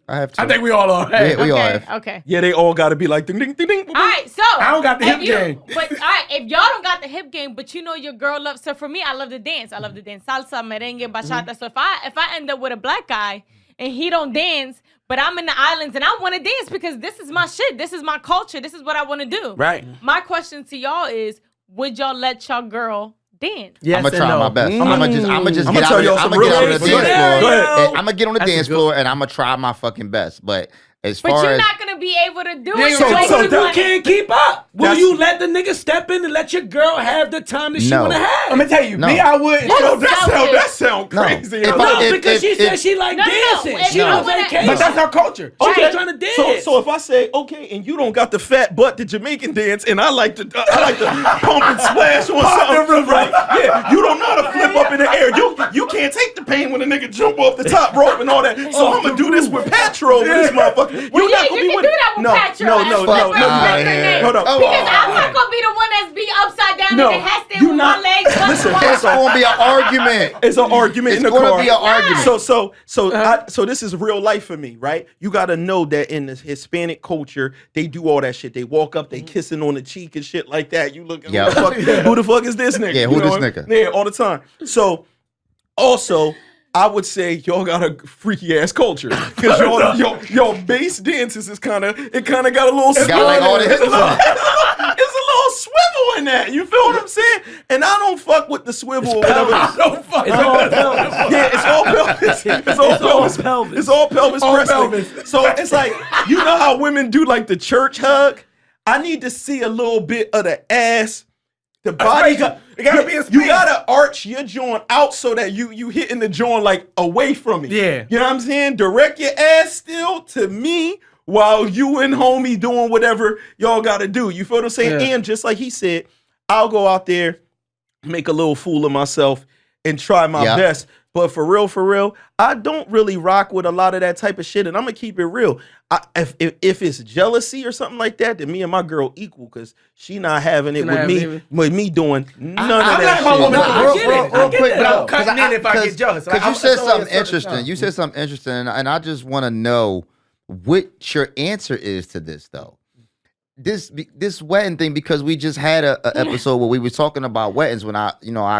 I have to. I think we all are. Hey, we all okay, have. okay. Yeah, they all got to be like ding, ding, ding, ding. All right, so I don't got the hip game. But all right, if y'all don't got the hip game, but you know your girl loves. So for me, I love to dance. I love to dance salsa, merengue, bachata. So if I end up with a black guy and he don't dance, but I'm in the islands and I want to dance because this is my shit. This is my culture. This is what I want to do. Right. My question to y'all is: would y'all let your girl dance? Yes I'm gonna and try no. my best. I'm gonna just I'ma get tell out y'all of some the real dance shit. floor. Go ahead. I'm gonna get on the That's dance a good- floor and I'm gonna try my fucking best. But as But far you're as not gonna be able to do Yeah, it. so- the way So you you want it. can't keep up. Will That's- you let the nigga step in and let your girl have the time that she No. want to have? I'm gonna tell you, No. me, I would. Yo, That sound No. crazy. If No, I- because she said she like No, no, no. dancing. If She you on wanna- vacation. But that's our culture. Okay, trying to dance. So if I say okay, and you don't got the fat butt, the Jamaican dance, and I like to pump and splash on something, right? Yeah, you don't know how to flip up in the air. You can't take the pain when a nigga jump off the top rope and all that. So I'm gonna do this with Patro, with this motherfucker. You're not gonna You be can with do that with no, Patro. no, That's no, the no, first no. name. Hold on. Because I'm not gonna be the one that's be upside down No, in the headstand you with not- my legs. listen, it's gonna be an argument. It's an argument It's in the gonna car. be an argument. So this is real life for me, right? You got to know that in the Hispanic culture, they do all that shit. They walk up, they kissing on the cheek and shit like that. You look, Yeah. who the fuck is this nigga? Yeah, who You know this what- nigga? Yeah, all the time. So also, I would say y'all got a freaky ass culture because y'all bass dances is kind of got a little Got like all the it's a hips little, on it. it's a little swivel in that. You feel what I'm saying? And I don't fuck with the swivel or whatever. Don't fuck. It's all pelvis. Yeah, it's all pelvis. It's all pelvis. pelvis. It's all pelvis All wrestling. pelvis. So it's like, you know how women do like the church hug? I need to see a little bit of the ass. The body It gotta be a space. You gotta arch your joint out so that you hitting the joint like away from me. Yeah. You know what I'm saying? Direct your ass still to me while you and homie doing whatever y'all gotta do. You feel what I'm saying? Yeah. And just like he said, I'll go out there, make a little fool of myself, and try my Yeah. best. But for real, I don't really rock with a lot of that type of shit. And I'm gonna keep it real. If it's jealousy or something like that, then me and my girl equal because she not having it not with having me, it. with me doing none I'm of that not my shit. woman. No, I get it. I real get quick, that, But though. I'm cutting in if I get jealous. Because Like, you said it's only a something certain interesting. time. You said something interesting, and I just want to know what your answer is to this, though. This wedding thing, because we just had a episode where we were talking about weddings when I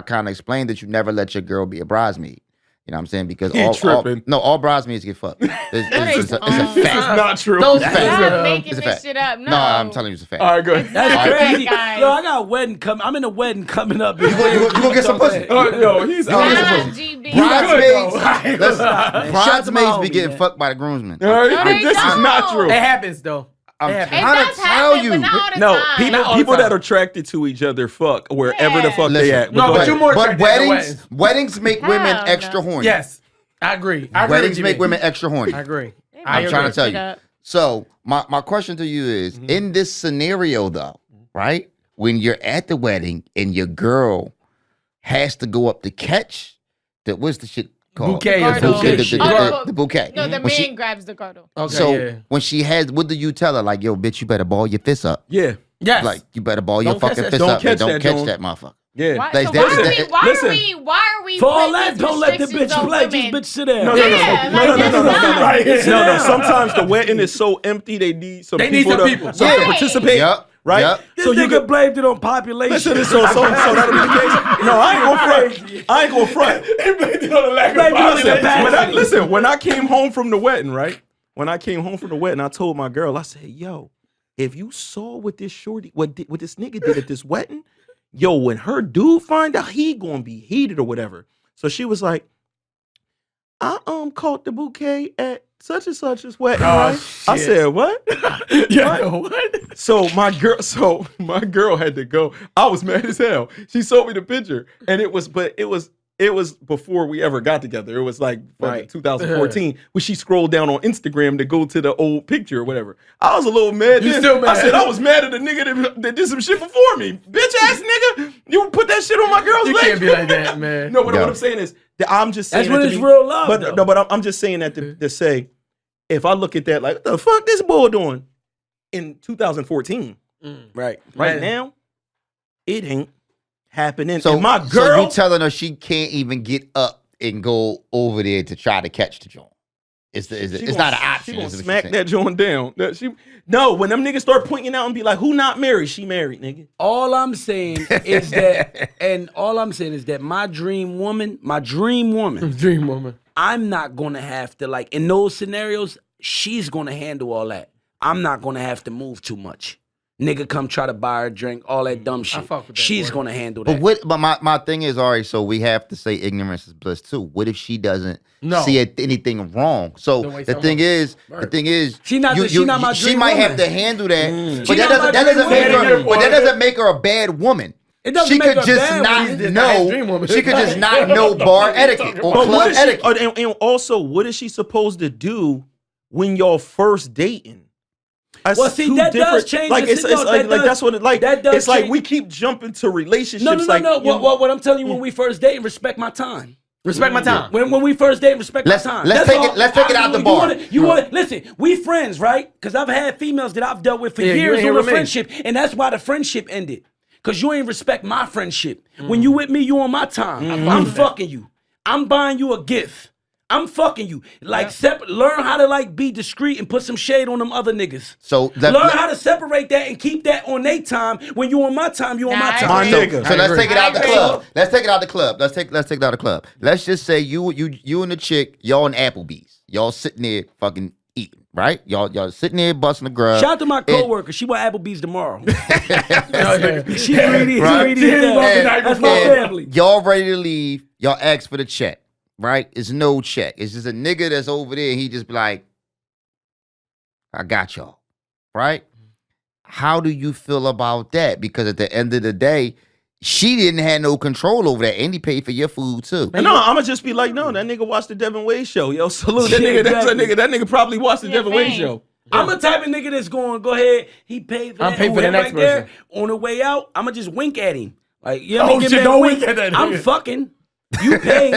kind of explained that you never let your girl be a bridesmaid. You know what I'm saying? Because He tripping. all bridesmaids get fucked. It's a fact. This is not true. Those Fact. things Stop are- making It's a this fact. shit up. No, No, I'm telling you it's a fact. All right, good. That's All right, crazy. guys. Yo, I got a wedding coming. I'm in a wedding coming up. You gonna get some pussy. Yo, he's You gonna get some Nah, pussy. GB. Bridesmaids, listen, man. Shout out to bridesmaids my be homie, getting man. fucked by the groomsmen. All right, No, they this is not don't. true. It happens though. I'm It trying to does tell happen, you. but not all the No, time. Not all the people time. that are attracted to each other fuck wherever the Yeah. fuck they at. No, go but ahead. you're more But attracted to weddings make women Hell extra no. horny. Yes, I agree. I agree Weddings with you make there. women extra horny. I agree. I'm trying to tell Straight you. up. So my question to you is, in this scenario though, right? When you're at the wedding and your girl has to go up to catch what's the shit called? Bouquet or The bouquet. something. The bouquet. No, the When man she- grabs the girdle. Okay, so yeah. when she has, what do you tell her? Like, yo, bitch, you better ball your fist up. Yeah, Yes. Like, you better ball your Don't catch fucking that- fist don't up. catch Don't that, catch Joan. that motherfucker. yeah. Why, Like, so that- why, are that- we, why, listen. are we, why are we For all putting that, these don't let the restrictions bitch on play. Just women? bitch sit down. No, Yeah, no, like, no, no, that's no, no, not- no, no. Sometimes the wedding is so empty. They need some They need people some to, people. to Right. participate. Yep. Right. Yep. This So you nigga could blamed it on population. listen. So that'll be the case. No, I ain't gonna front. I ain't gonna front. He blamed it on the lack of Blamed it on the population. capacity. Listen, when I came home from the wedding, right? When I came home from the wedding, I told my girl, I said, yo, if you saw what this shorty, what this nigga did at this wedding, yo, when her dude find out, he gonna be heated or whatever. So she was like, I caught the bouquet at such and such's wedding, Oh, right? I shit. said, what? Yeah, what? So my girl had to go. I was mad as hell. She showed me the picture, and it was before we ever got together. It was like Right. 2014 when she scrolled down on Instagram to go to the old picture or whatever. I was a little mad. You then. still mad? I said I was mad at the nigga that did some shit before me. Bitch ass nigga, you put that shit on my girl's You leg. can't be like that, man. No, but Yo. what I'm saying is that I'm just saying That's when that it's to be- real love, But though. no, but I'm just saying that to say, if I look at that like, what the fuck this boy doing in 2014? Right. Right Man. now, it ain't happening. So And my so girl, you telling her she can't even get up and go over there to try to catch the joint. It's not an option. She gonna is what you're smack saying. that joint down. No, when them niggas start pointing out and be like, "Who not married? She married, nigga." All I'm saying is that my dream woman, Dream woman. I'm not gonna have to, like, in those scenarios, she's gonna handle all that. I'm not gonna have to move too much. Nigga come try to buy her a drink, all that dumb shit. fuck with that, She's boy. gonna handle that. But my thing is, all right, so we have to say ignorance is bliss too. What if she doesn't No. see anything wrong? So Don't waste the her thing money. is, She not my she dream might woman. have to handle that. She But that not my doesn't dream make woman. her. But that doesn't make her a bad woman. It doesn't She make could her a just bad not woman. She's not his dream know. woman. She could just not know bar etiquette or But club what is etiquette. she? And also, what is she supposed to do when y'all first dating? That's Well, see, two that does different- change Like the it's scenario. like That does- that's what it like. that does It's like change- we keep jumping to relationships. No. Like, you- What I'm telling you, when we first dating, respect my time. Respect my time. When we first dated, respect Let's- my time. let's That's take all. it- let's take it out the bar. You want to listen? We friends, right? Because I've had females that I've dealt with for Yeah, you years ain't here on a with me. friendship, and that's why the friendship ended. Because you ain't respect my friendship. When you with me, you on my time. I'm fucking you. I'm buying you a gift. I'm fucking you. Like, learn how to, like, be discreet and put some shade on them other niggas. So Learn how to separate that and keep that on their time. When you on my time, you on my Nah, I time. My agree. nigga. So let's agree. take it out the I agree. club. Let's take it out the club. Let's take it out the club. Let's just say you and the chick, y'all in Applebee's. Y'all sitting there fucking eating, right? Y'all sitting there busting the grub. Shout out to my And- coworker. She want Applebee's tomorrow. Yeah. She greedy. Right. She greedy as hell. And- That's my and family. Y'all ready to leave. Y'all ask for the check, right? It's no check. It's just a nigga that's over there. And he just be like, I got y'all, right? How do you feel about that? Because at the end of the day, she didn't have no control over that. And he paid for your food too. No, I'm gonna just be like, no, that nigga watched the Devinwade Show. Yo, salute that Yeah, nigga. That's exactly. that nigga. That nigga probably watched the Yeah, Devinwade fame. Show. I'm the type of nigga that's going, go ahead. He paid for I'm that. paying for the whoever next right there. person. On the way out, I'm going to just wink at him. Like, you know what I Oh, mean? Give shit, me don't a wink at that I'm nigga. fucking. You pay.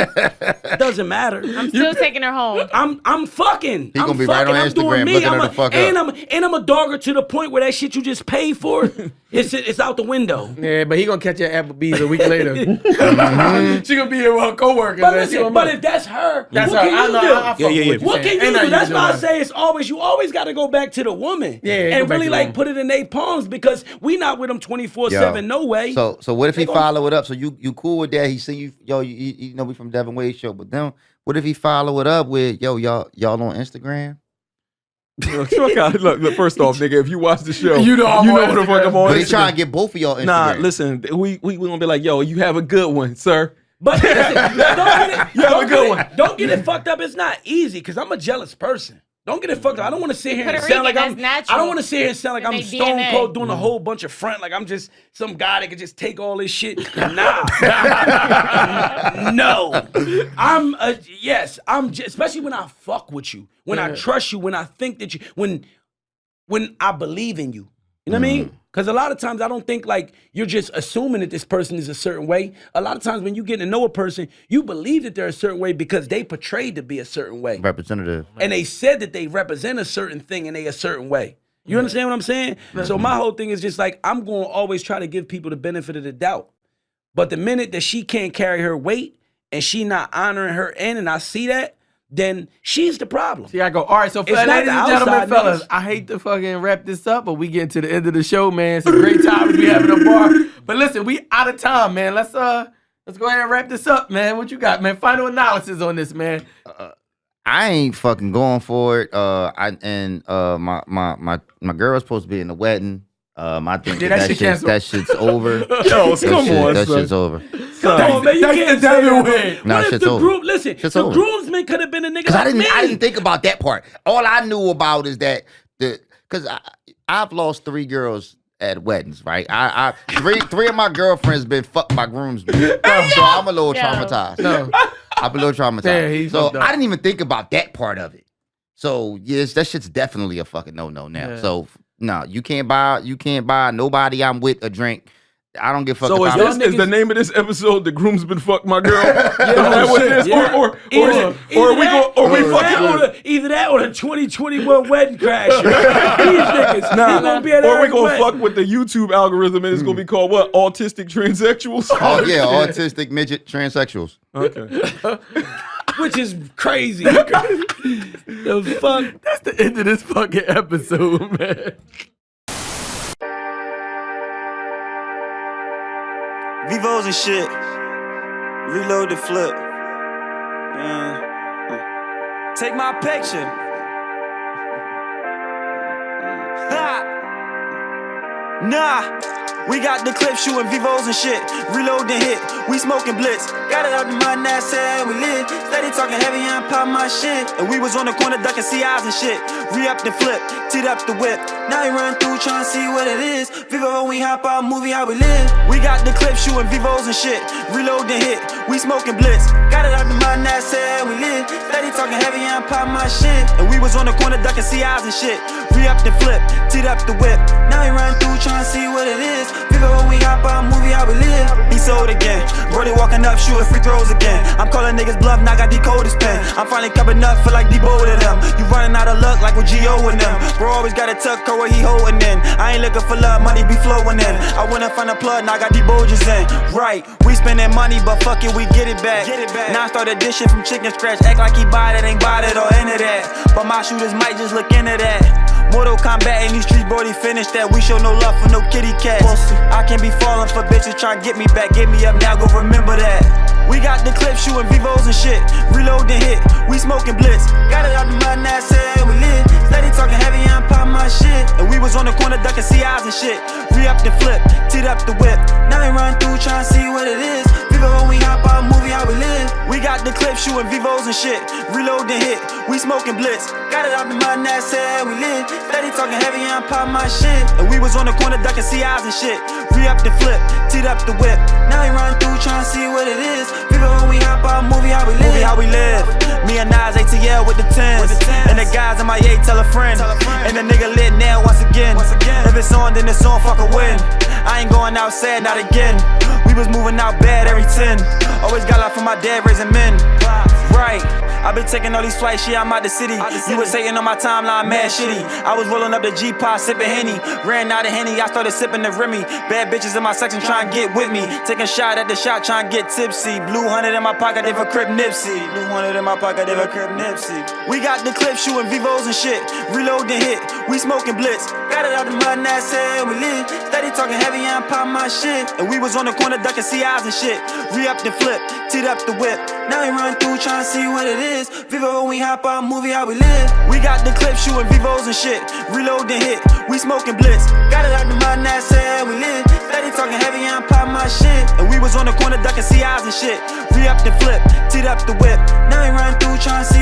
Doesn't matter. I'm still taking her home. I'm fucking. He gonna I'm be right fucking. on I'm doing Instagram me. looking I'm her a, the fuck and up. I'm a dogger to the point where that shit you just paid for, it's out the window. Yeah, but he gonna catch you at Applebee's a week later. She gonna be here with her coworkers. But listen, but if that's her, that's what her. can I you know. do? I fuck Yeah, yeah, with yeah. you What saying. can you Ain't do? nothing That's can why I about it. say you always got to go back to the woman. Yeah, go and back really to the like woman. put it in their palms because we not with them 24/7. No way. So what if he follow it up? So you cool with that? He see you, yo, you know we from Devinwade Show, but then what if he follow it up with, yo, y'all on Instagram? Look, first off, nigga, if you watch the show, You know I'm you know on what the fuck I'm Instagram. on. But he Instagram. trying to get both of y'all Instagram. Nah, listen, we gonna be like, yo, you have a good one, sir. But listen, don't get it. You have a good one. Don't get it fucked up. It's not easy because I'm a jealous person. Don't get it fucked up. I don't want to sit here and Puerto sound like Rican, I'm. that's I don't natural. want to sit here and sound like In I'm their Stone DNA. Cold doing a whole bunch of front. Like I'm just some guy that could just take all this shit. Nah. No. I'm especially when I fuck with you, when I trust you, when I think that you, when I believe in you. You know what I mean? Because a lot of times I don't think like you're just assuming that this person is a certain way. A lot of times when you get to know a person, you believe that they're a certain way because they portrayed to be a certain way. Representative. And they said that they represent a certain thing and they a certain way. You understand what I'm saying? So my whole thing is just like, I'm going to always try to give people the benefit of the doubt. But the minute that she can't carry her weight and she not honoring her end, and I see that, then she's the problem. See, I go, all right, so It's not ladies the and gentlemen, outside fellas, niggas. I hate to fucking wrap this up, but we getting to the end of the show, man. It's a great time we having a bar. But listen, we out of time, man. Let's go ahead and wrap this up, man. What you got, man? Final analysis on this, man. I ain't fucking going for it. My girl was supposed to be in the wedding. I think Yeah, that shit canceled. that shit's over. Yo, come on, that son. shit's over. Come on, man, you That's can't the say that. Devinwade. Nah, What if shit's the over. group, listen, Shit's the over. groomsman could have been a nigga Cause like I me. didn't think about that part. All I knew about is that because I've lost 3 girls at weddings, right? I three of my girlfriends been fucked by groomsmen, so I'm a little Yo. traumatized. No. I'm a little traumatized. Yeah, he so fucked up. I didn't even think about that part of it. So yes, that shit's definitely a fucking no now. Yeah. So no, you can't buy nobody I'm with a drink. I don't give a fuck. So if is I'm- the name of this episode "The Groomsman Fuck My Girl"? Is that what it is? Yeah. Or Either that or the 2021 wedding crasher. These niggas, he gonna be at or we every gonna wedding. fuck with the YouTube algorithm and it's gonna be called what? Autistic transsexuals. Oh yeah, autistic midget transsexuals. Okay. Which is crazy. The fuck? That's the end of this fucking episode, man. VEVOs and shit. Reload the flip. Take my picture. Ha! Nah, we got the clip shooting VEVOs and shit. Reload and hit, we smoking blitz. Got it out the mind that said we lit. Steady talking heavy, I'm pop my shit. And we was on the corner ducking CIs and shit. Re-up the flip, teed up the whip. Now we run through trying to see what it is. VEVO, we hop out, movie how we live. We got the clip shooting VEVOs and shit. Reload and hit, we smoking blitz. Got it out the mind that said we lit. Steady talking heavy, I'm pop my shit. And we was on the corner ducking CIs and shit. Re-up the flip, teed up the whip. Now we run through trying to see what it is. VEVO, we hop out, movie how we live. He sold again. Brody walking up, shooting free throws again. I'm calling niggas bluff, now got decoded pen. I'm finally coming up, feel like Debo to them. You running out of luck like with Gio and them. Bro always got a tuck, where he holding in. I ain't looking for love, money be flowing in. I went and found a plug, now I got Debojas in. Right, we spending money, but fuck it, we get it back. Now I started this shit from chicken scratch. Act like he buy it, ain't buy it or into that. But my shooters might just look into that. Mortal Kombat in these streets, Brody finished that. We show no love for no kitty cats. I can't be falling for bitches trying to get me back. Get me up now, go remember that. We got the clip shooting VEVOs and shit. Reload and hit, we smoking blitz. Got it out the mind that said we lit. Steady talking heavy, I'm pop my shit. And we was on the corner ducking CIs and shit. Re-up the flip, teed up the whip. Now we run through trying to see what it is. VEVO, we hop out, movie how we live. We got the clip shooting VEVOs and shit. Reload and hit, we smoking blitz. Got it out the mind that said we lit. Steady talking heavy, I'm pop my shit. And we was on the corner ducking CIs and shit. Re-up the flip, teed up the whip. Now we run through trying to see what it is. VEVO, we hop out, movie how we live. Movie how we live. Me and Nas ATL with the 10s. And the guys in my yay tell a friend. And the nigga lit now once again. If it's on, then it's on, fuck a win. I ain't going outside, not again. We was moving out bad every 10. Always got love for my dad raising men. Right. I've been taking all these flights, yeah, I'm out the city. You was hating on my timeline, mad shitty. I was rolling up the G-Pod, sipping Henny. Ran out of Henny, I started sipping the Remy. Bad bitches in my section trying to get with me. Taking shot at the shot, trying to get tipsy. Blue 100 in my pocket, they for Crip Nipsey. Blue 100 in my pocket, they for Crip Nipsey. We got the clip shooting VEVOs and shit. Reload and hit, we smoking blitz. Got it out the mud, that said we lit. Steady talking heavy, I'm pop my shit. And we was on the corner ducking CIs and shit. Re-up the flip, teed up the whip. Now we run through trying to see what it is. VEVO, we hop out, movie how we live. We got the clip shooting VEVOs and shit. Reload and hit, we smoking blitz. Got it out the mud, that said we lit. Steady talking heavy, I'm pop my shit. And we was on the corner ducking CIs and shit. Re-up the flip, teed up the whip. Now we run through trying to see